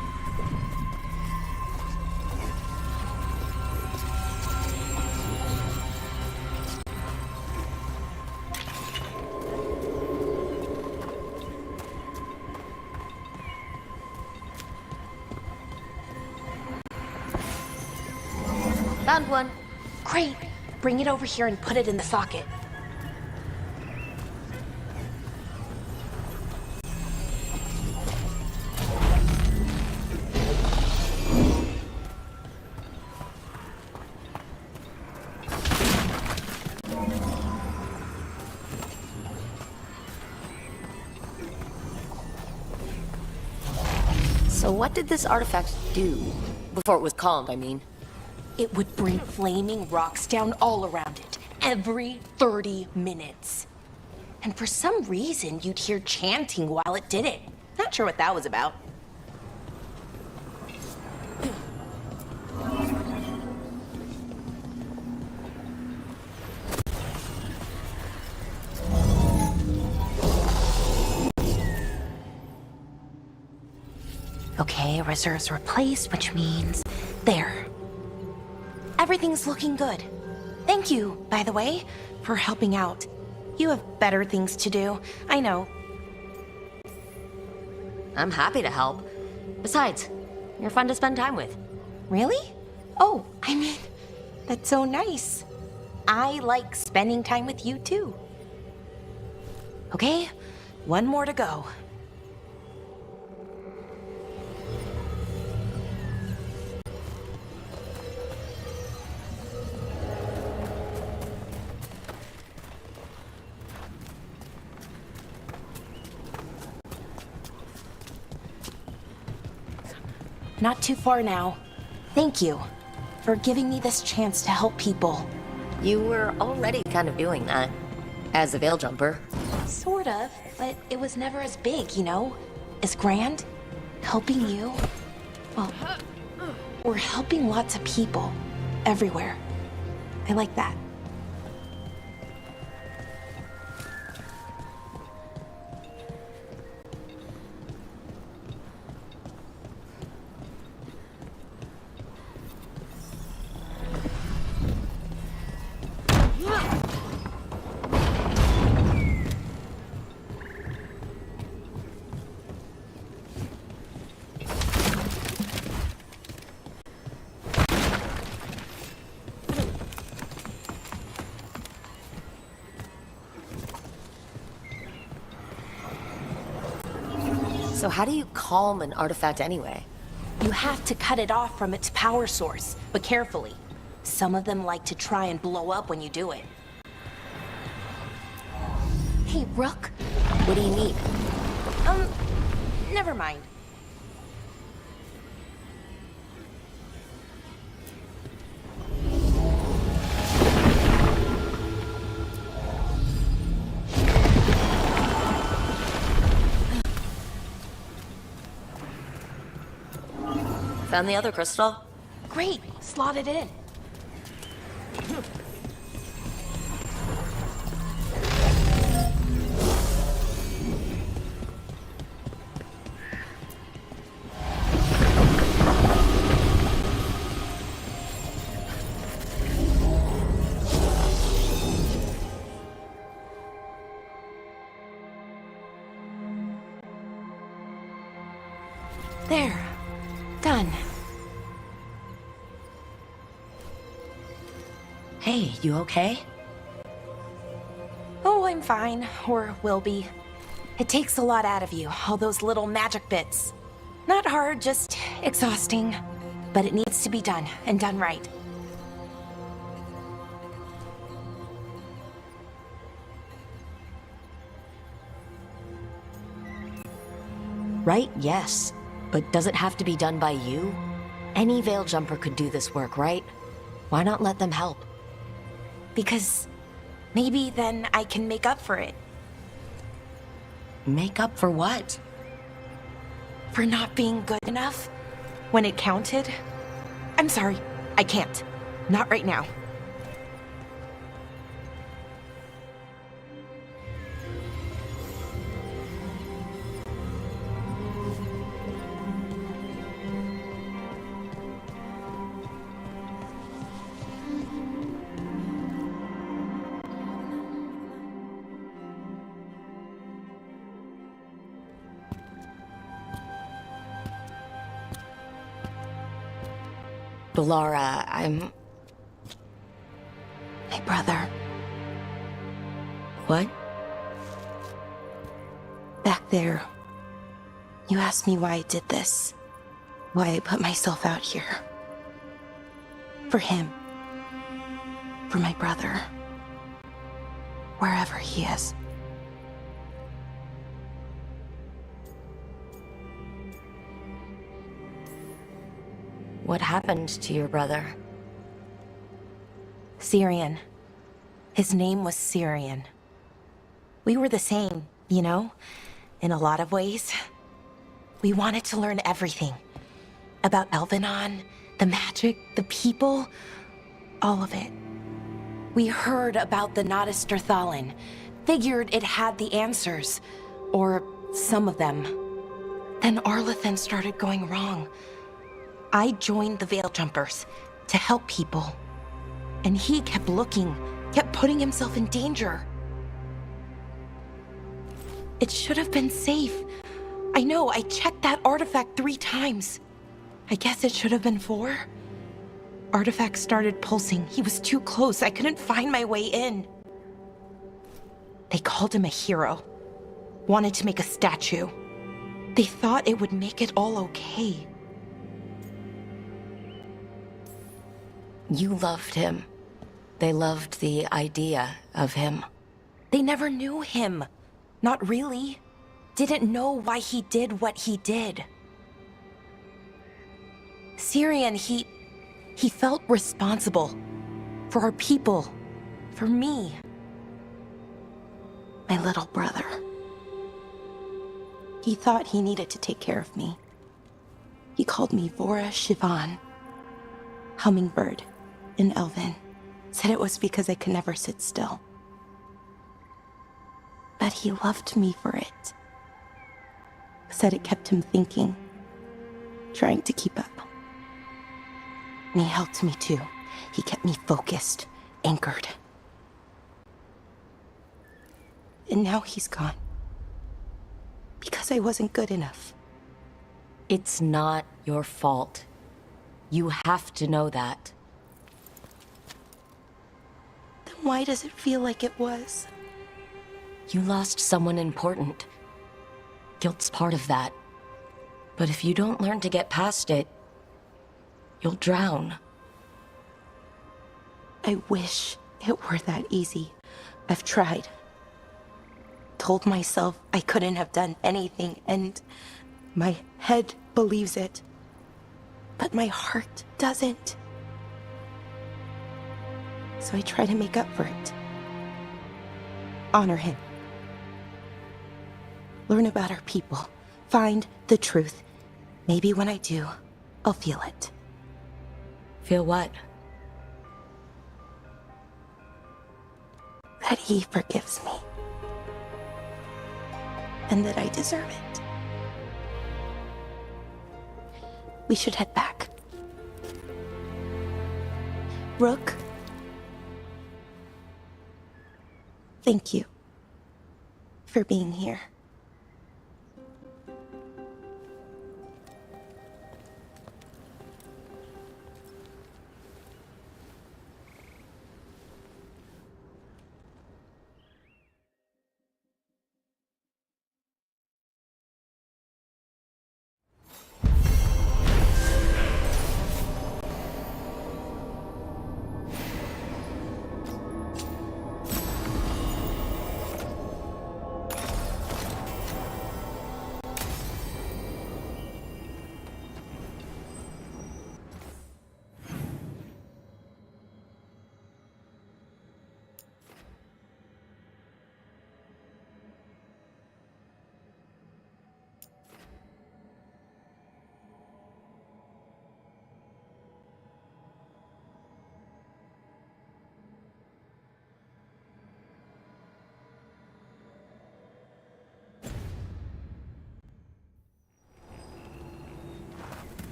Found one. Great. Bring it over here and put it in the socket. So what did this artifact do? Before it was calmed, I mean. It would bring flaming rocks down all around it, every 30 minutes. And for some reason, you'd hear chanting while it did it. Not sure what that was about. Okay, reserves replaced, which means... there. Everything's looking good. Thank you, by the way, for helping out. You have better things to do, I know. I'm happy to help. Besides, you're fun to spend time with. Really? Oh, I mean, that's so nice. I like spending time with you too. Okay, one more to go. Not too far now. Thank you for giving me this chance to help people. You were already kind of doing that, as a veil jumper. Sort of, but it was never as big, you know? As grand. Helping you. Well, we're helping lots of people. Everywhere. I like that. So how do you calm an artifact anyway? You have to cut it off from its power source, but carefully. Some of them like to try and blow up when you do it. Hey, Rook, what do you need? Never mind. Found the other crystal? Great, slot it in. There. Done. Hey, you okay? Oh, I'm fine. Or will be. It takes a lot out of you, all those little magic bits. Not hard, just exhausting. But it needs to be done, and done right. Right, yes. But does it have to be done by you? Any Veil Jumper could do this work, right? Why not let them help? Because maybe then I can make up for it. Make up for what? For not being good enough when it counted. I'm sorry, I can't. Not right now. Bellara, I'm... My brother. What? Back there. You asked me why I did this. Why I put myself out here. For him. For my brother. Wherever he is. What happened to your brother? Syrian. His name was Syrian. We were the same, you know? In a lot of ways. We wanted to learn everything. About Elvenon, the magic, the people, all of it. We heard about the Nadisterthalin, figured it had the answers, or some of them. Then Arlathan started going wrong. I joined the Veil Jumpers to help people. And he kept looking, kept putting himself in danger. It should have been safe. I know, I checked that artifact 3 times. I guess it should have been 4. Artifact started pulsing. He was too close. I couldn't find my way in. They called him a hero. Wanted to make a statue. They thought it would make it all okay. You loved him. They loved the idea of him. They never knew him. Not really. Didn't know why he did what he did. Syrian, he felt responsible. For our people. For me. My little brother. He thought he needed to take care of me. He called me Vora Shivan. Hummingbird. In Elven. Said it was because I could never sit still. But he loved me for it. Said it kept him thinking. Trying to keep up. And he helped me too. He kept me focused. Anchored. And now he's gone. Because I wasn't good enough. It's not your fault. You have to know that. Why does it feel like it was? You lost someone important. Guilt's part of that. But if you don't learn to get past it, you'll drown. I wish it were that easy. I've tried. Told myself I couldn't have done anything, and my head believes it. But my heart doesn't. So I try to make up for it. Honor him. Learn about our people. Find the truth. Maybe when I do, I'll feel it. Feel what? that he forgives me. And that I deserve it. We should head back. Rook, thank you for being here.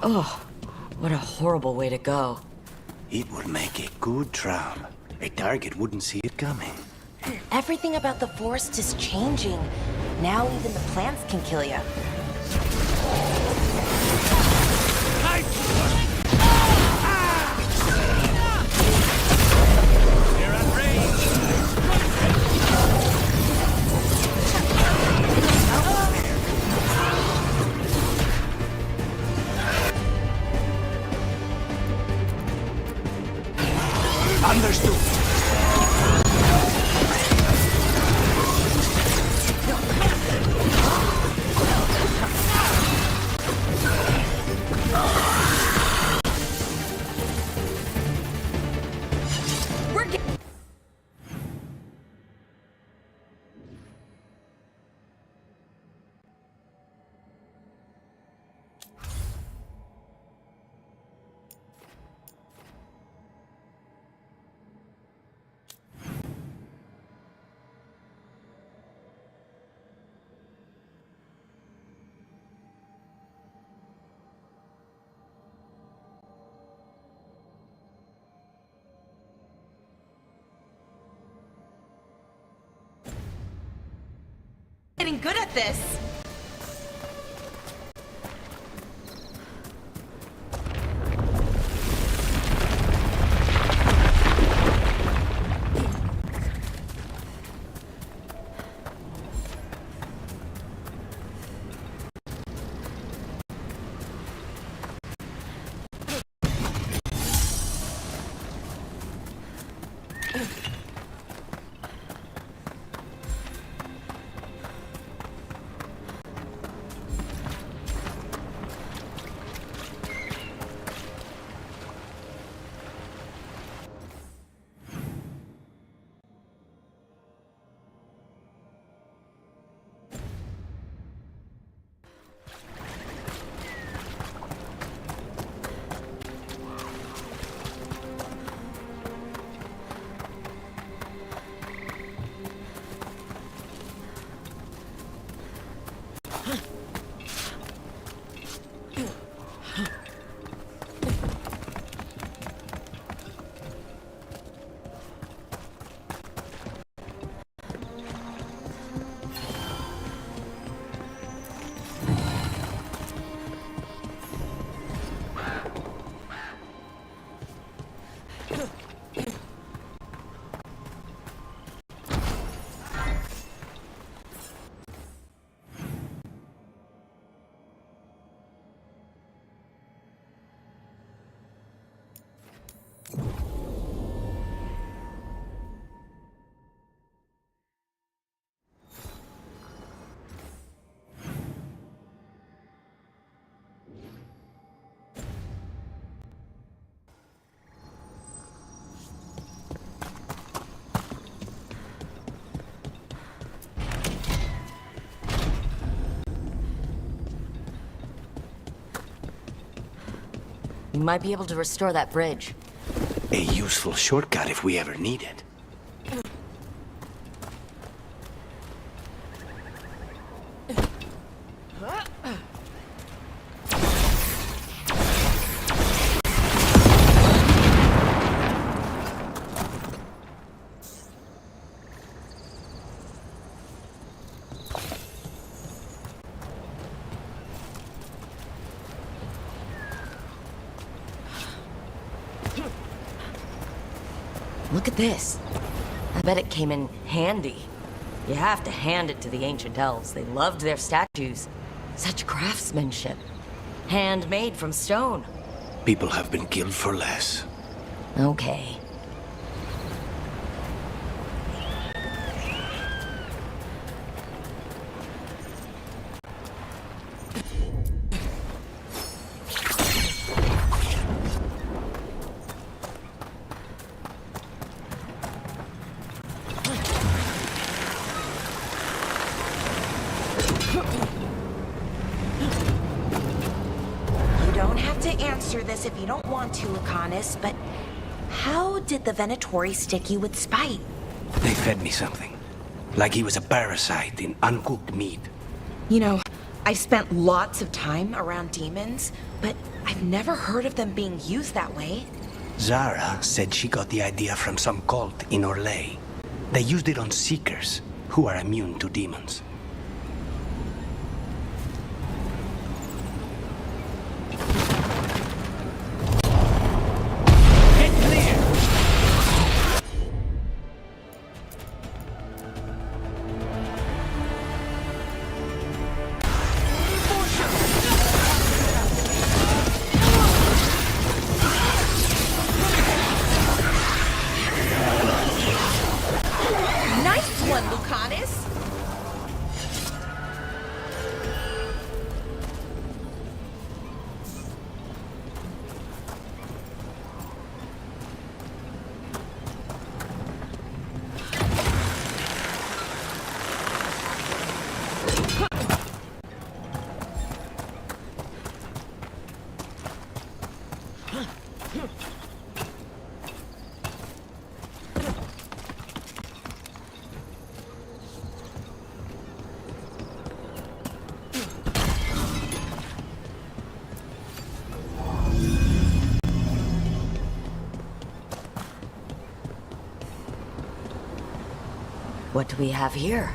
Oh, what a horrible way to go. It would make a good trap. A target wouldn't see it coming. Everything about the forest is changing. Now even the plants can kill you. Understood. Getting good at this. We might be able to restore that bridge. A useful shortcut if we ever need it. Look at this. I bet it came in handy. You have to hand it to the ancient elves. They loved their statues. Such craftsmanship. Handmade from stone. People have been killed for less. Okay. This if you don't want to, Lucanis, but how did the Venatori stick you with spite? They fed me something. Like he was a parasite in uncooked meat. You know, I've spent lots of time around demons, but I've never heard of them being used that way. Zara said she got the idea from some cult in Orlais. They used it on Seekers, who are immune to demons. What do we have here?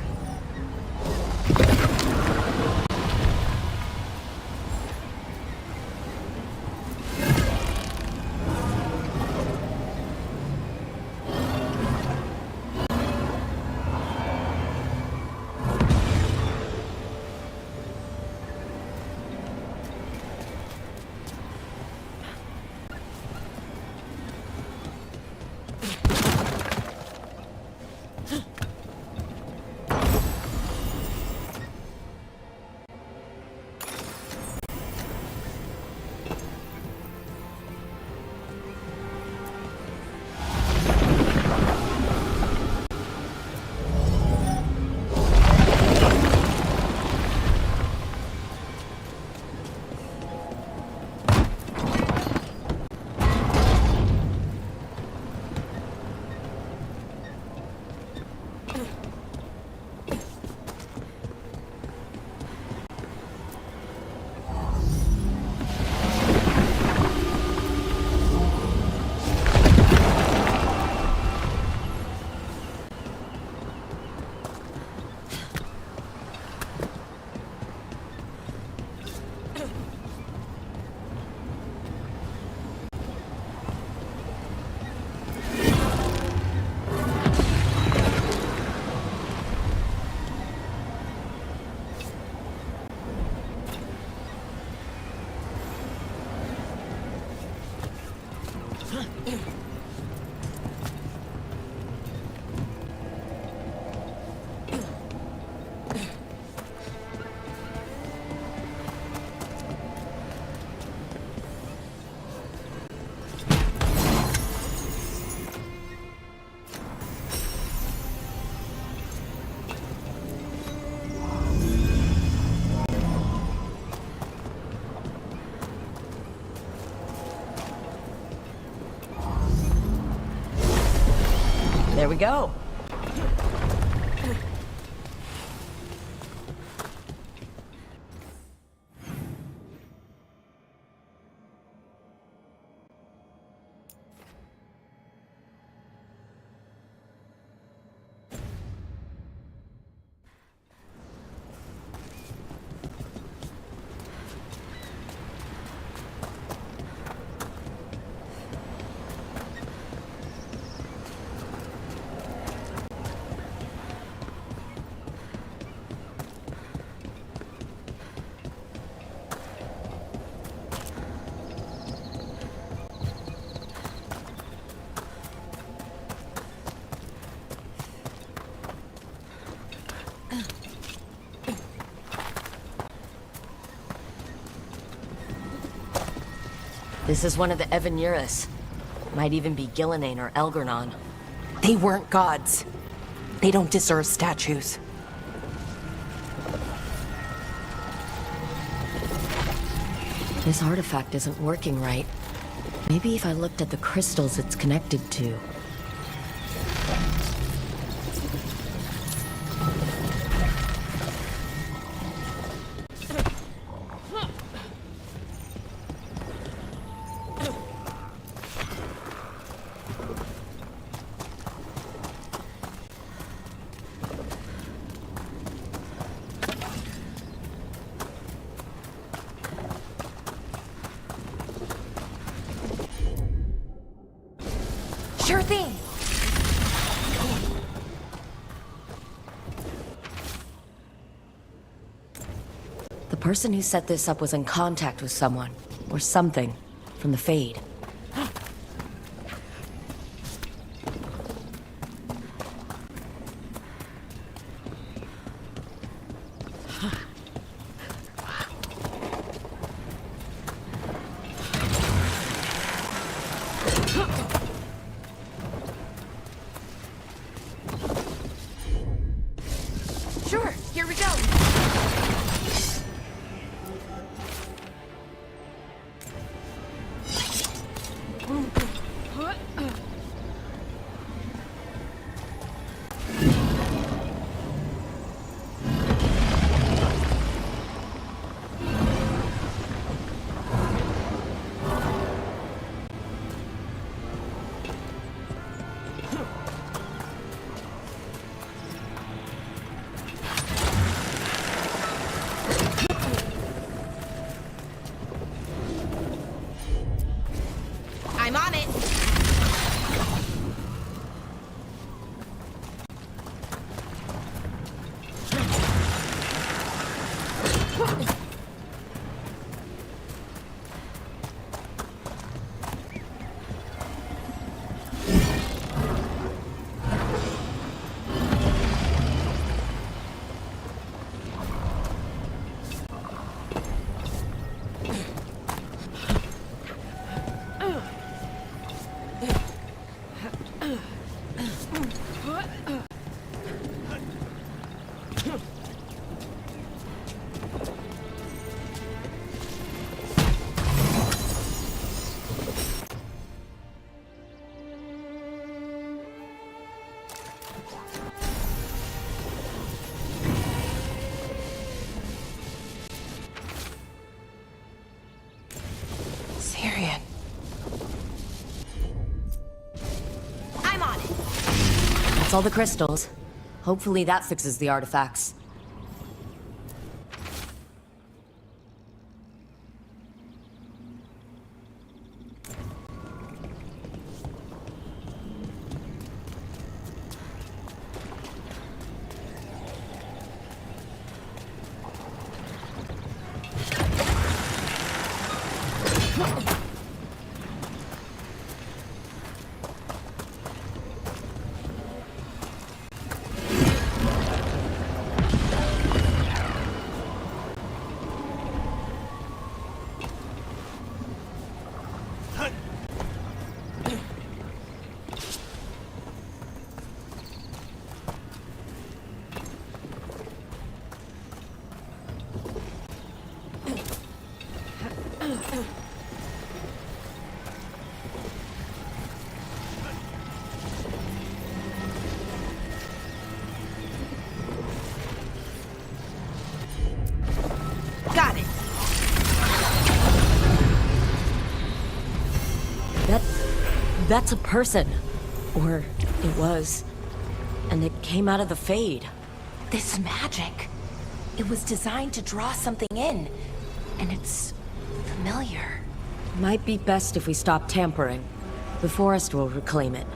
There we go. This is one of the Evanuris. Might even be Gillenane or Elgernon. They weren't gods. They don't deserve statues. This artifact isn't working right. Maybe if I looked at the crystals it's connected to. Sure thing. The person who set this up was in contact with someone, or something, from the Fade. Sure, here we go. I'm on it. Syrian. I'm on it. That's all the crystals. Hopefully that fixes the artifacts. Got it. That's a person. Or it was. And it came out of the Fade. This magic. It was designed to draw something in. And it's familiar. Might be best if we stop tampering. The forest will reclaim it.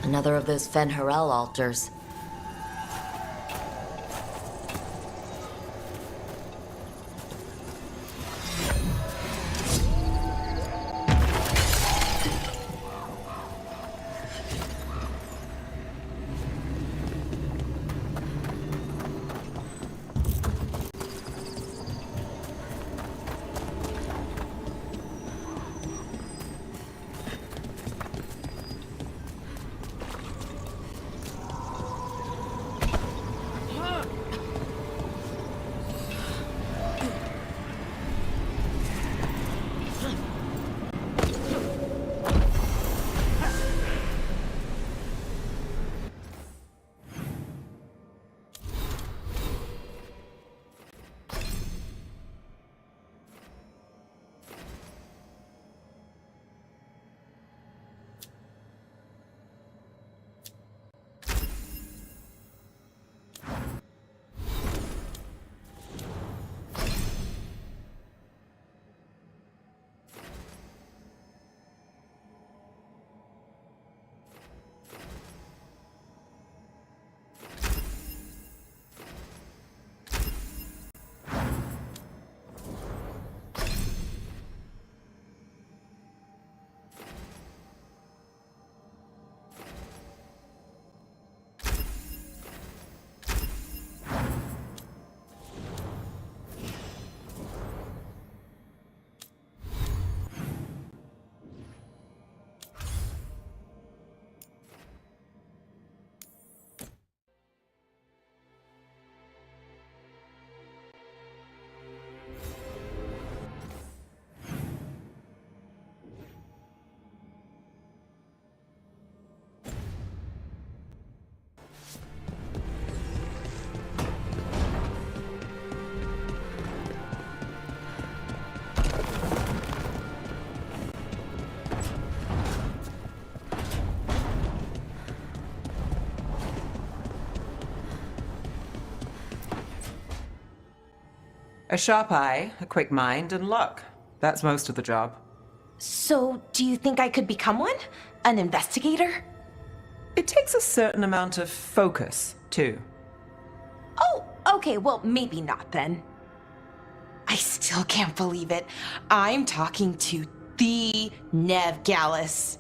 Another of those Fen'Harel altars. A sharp eye, a quick mind, and luck. That's most of the job. So, do you think I could become one? An investigator? It takes a certain amount of focus, too. Oh, okay, well, maybe not then. I still can't believe it. I'm talking to the Neve Gallus.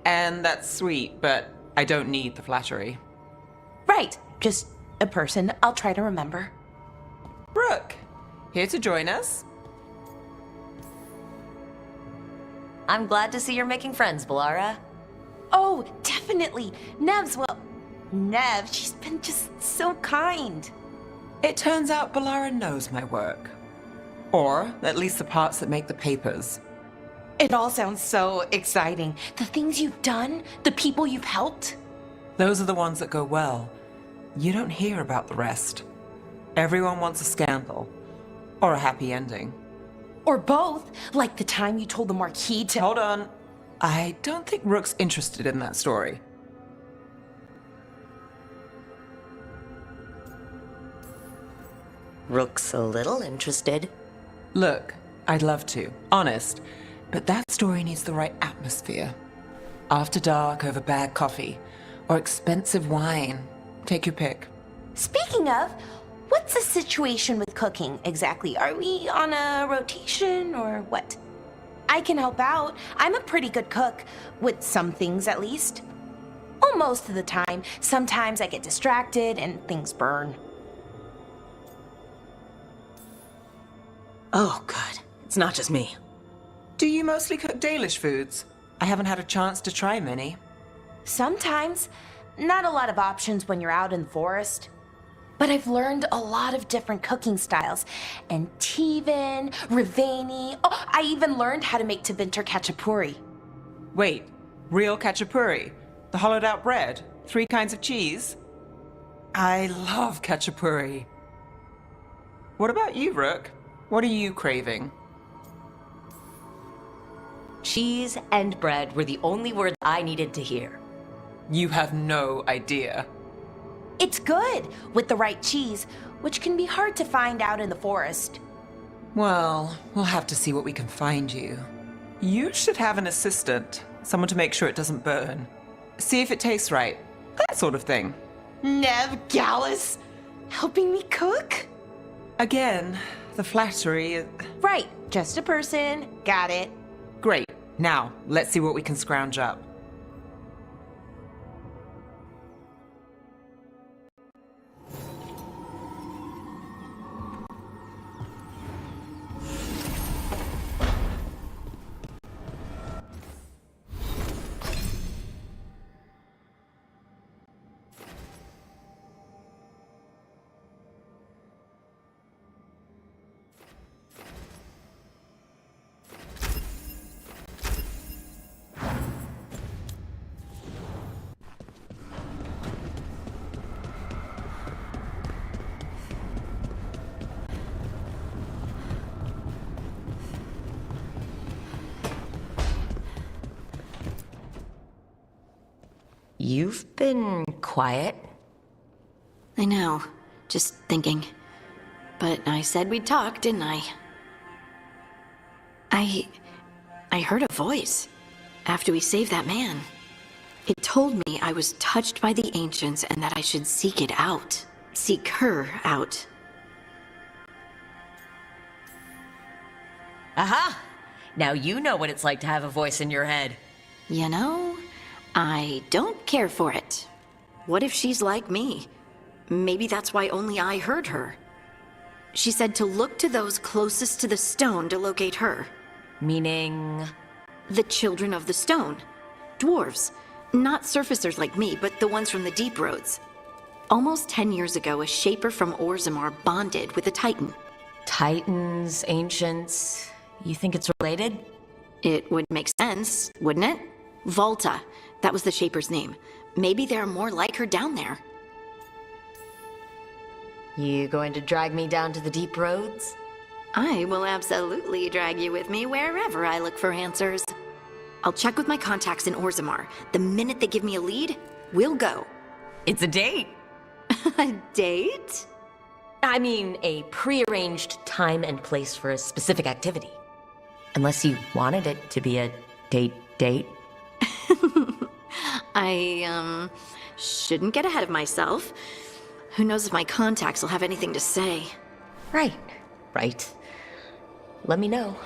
And that's sweet, but I don't need the flattery. Right, just a person I'll try to remember. Rook, here to join us? I'm glad to see you're making friends, Bellara. Oh, definitely. Neve's, well, Neve, she's been just so kind. It turns out Bellara knows my work. Or at least the parts that make the papers. It all sounds so exciting. The things you've done, the people you've helped. Those are the ones that go well. You don't hear about the rest. Everyone wants a scandal. Or a happy ending. Or both, like the time you told the Marquis to— Hold on. I don't think Rook's interested in that story. Rook's a little interested. Look, I'd love to, honest, but that story needs the right atmosphere. After dark over bad coffee, or expensive wine. Take your pick. Speaking of, what's the situation with cooking exactly? Are we on a rotation or what? I can help out. I'm a pretty good cook, with some things at least. Well, most of the time. Sometimes I get distracted and things burn. Oh, good. It's not just me. Do you mostly cook Dalish foods? I haven't had a chance to try many. Sometimes. Not a lot of options when you're out in the forest. But I've learned a lot of different cooking styles. Antivan, Rivani. Oh, I even learned how to make Tevinter Khachapuri. Wait, real Khachapuri? The hollowed out bread? 3 kinds of cheese? I love Khachapuri. What about you, Rook? What are you craving? Cheese and bread were the only words I needed to hear. You have no idea. It's good, with the right cheese, which can be hard to find out in the forest. Well, we'll have to see what we can find you. You should have an assistant, someone to make sure it doesn't burn. See if it tastes right. That sort of thing. Neve Gallus, helping me cook? Again, the flattery is... Right, just a person. Got it. Great. Now, let's see what we can scrounge up. You've been quiet. I know. Just thinking. But I said we'd talk, didn't I? I heard a voice after we saved that man. It told me I was touched by the ancients and that I should seek it out. Seek her out. Aha! Now you know what it's like to have a voice in your head. You know, I don't care for it. What if she's like me? Maybe that's why only I heard her. She said to look to those closest to the stone to locate her. Meaning? The children of the stone. Dwarves. Not surfacers like me, but the ones from the deep roads. Almost 10 years ago, a shaper from Orzammar bonded with a titan. Titans, ancients... You think it's related? It would make sense, wouldn't it? Volta. That was the shaper's name. Maybe there are more like her down there. You going to drag me down to the deep roads? I will absolutely drag you with me wherever I look for answers. I'll check with my contacts in Orzammar. The minute they give me a lead, we'll go. It's a date. A date? I mean, a pre-arranged time and place for a specific activity. Unless you wanted it to be a date. I, shouldn't get ahead of myself. Who knows if my contacts will have anything to say. Right. Let me know.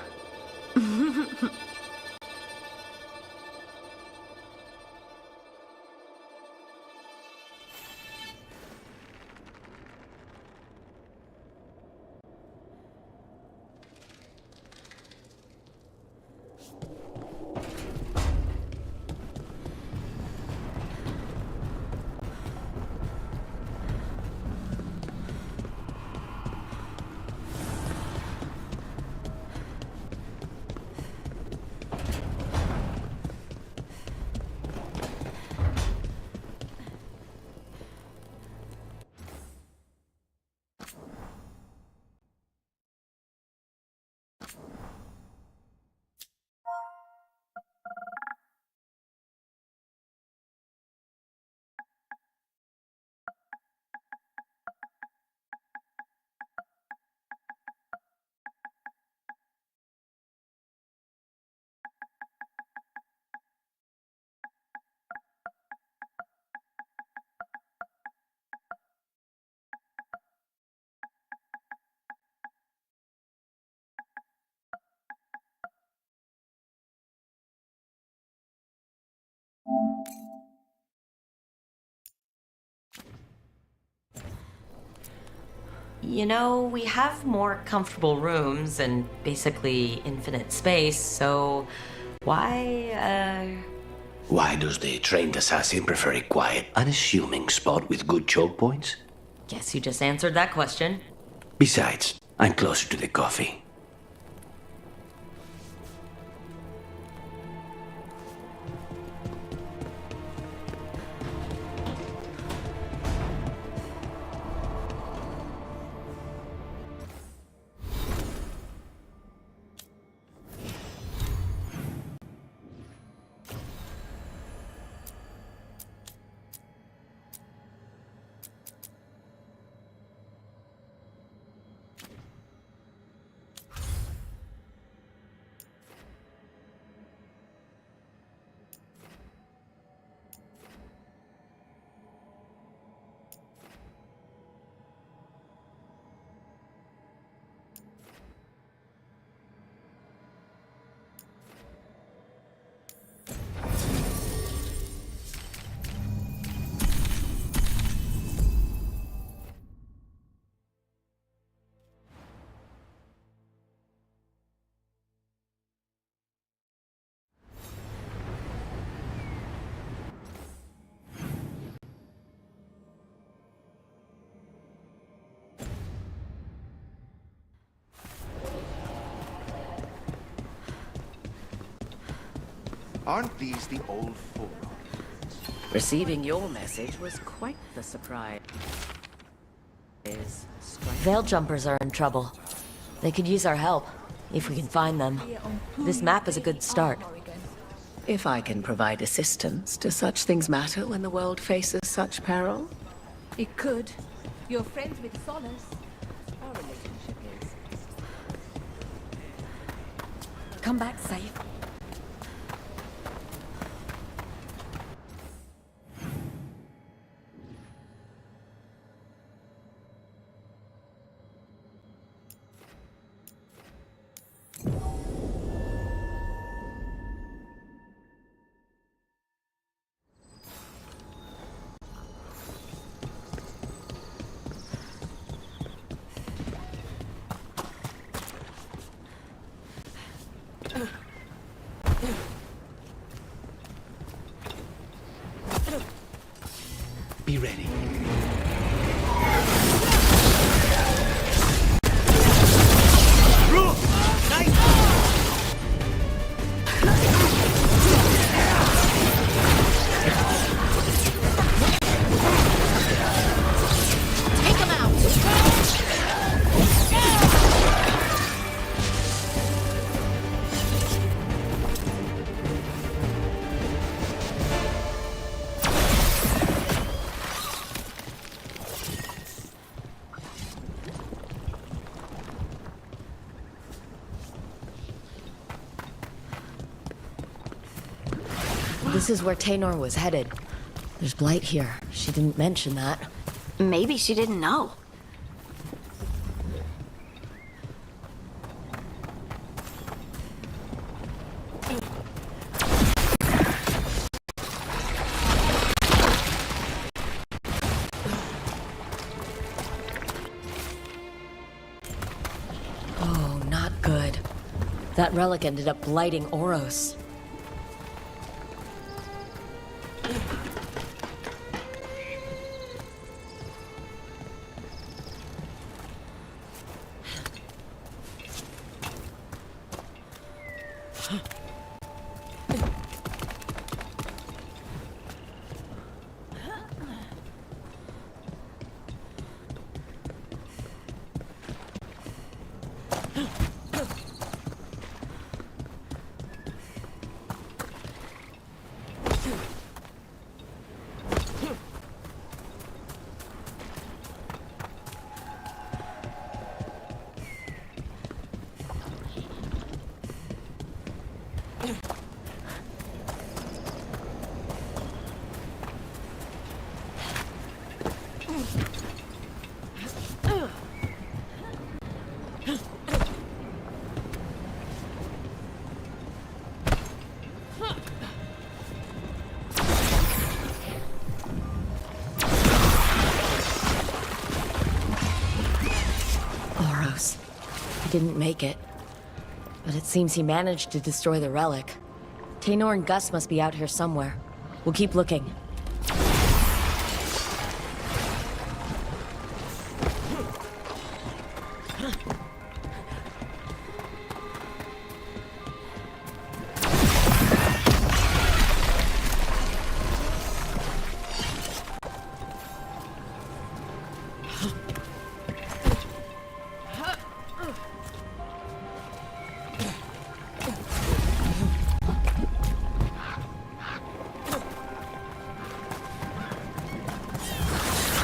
You know, we have more comfortable rooms and basically infinite space, so why Why does the trained assassin prefer a quiet, unassuming spot with good choke points? Guess you just answered that question. Besides, I'm closer to the coffee. Aren't these the old forearms? Receiving your message was quite the surprise. Veil jumpers are in trouble. They could use our help, if we can find them. This map is a good start. If I can provide assistance, do such things matter when the world faces such peril? It could. You're friends with Solace. Our relationship is. Come back safe. Be ready. Rook! Nice! Take him out! This is where Taynor was headed. There's blight here. She didn't mention that. Maybe she didn't know. Oh, not good. That relic ended up blighting Oros. He didn't make it. But it seems he managed to destroy the relic. Taynor and Gus must be out here somewhere. We'll keep looking.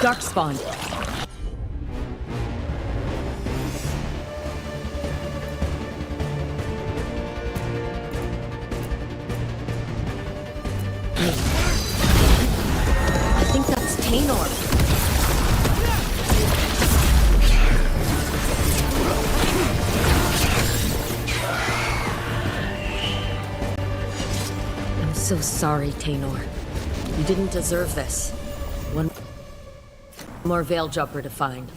Darkspawn. I think that's Taynor. I'm so sorry, Taynor. You didn't deserve this. One more Veil Jumper to find.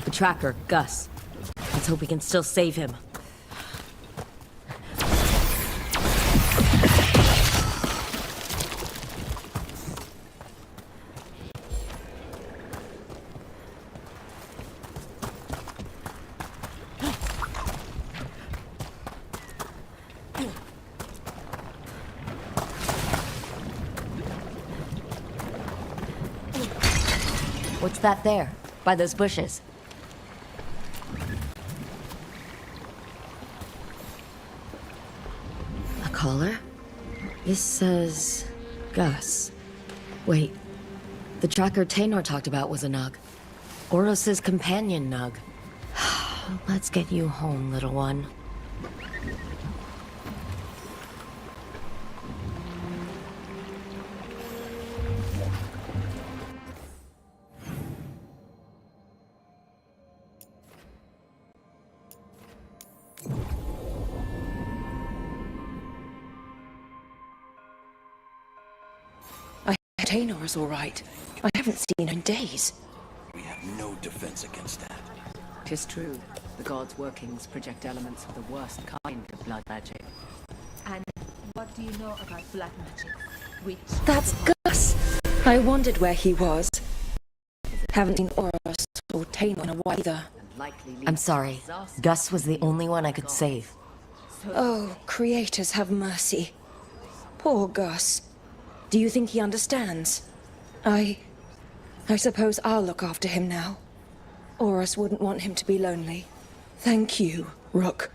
The tracker, Gus. Let's hope we can still save him. What's that there, by those bushes? A collar? This says... Gus. Wait. The tracker Taynor talked about was a Nug. Oros's companion Nug. Let's get you home, little one. Taynor's all right. I haven't seen her in days. We have no defense against that. 'Tis true. The gods' workings project elements of the worst kind of blood magic. And what do you know about black magic? Which... That's Gus! I wondered where he was. Haven't seen Oros or Taynor in a while either. I'm sorry. Gus was the only one I could save. Oh, creators have mercy. Poor Gus. Do you think he understands? I suppose I'll look after him now. Oros wouldn't want him to be lonely. Thank you, Rook.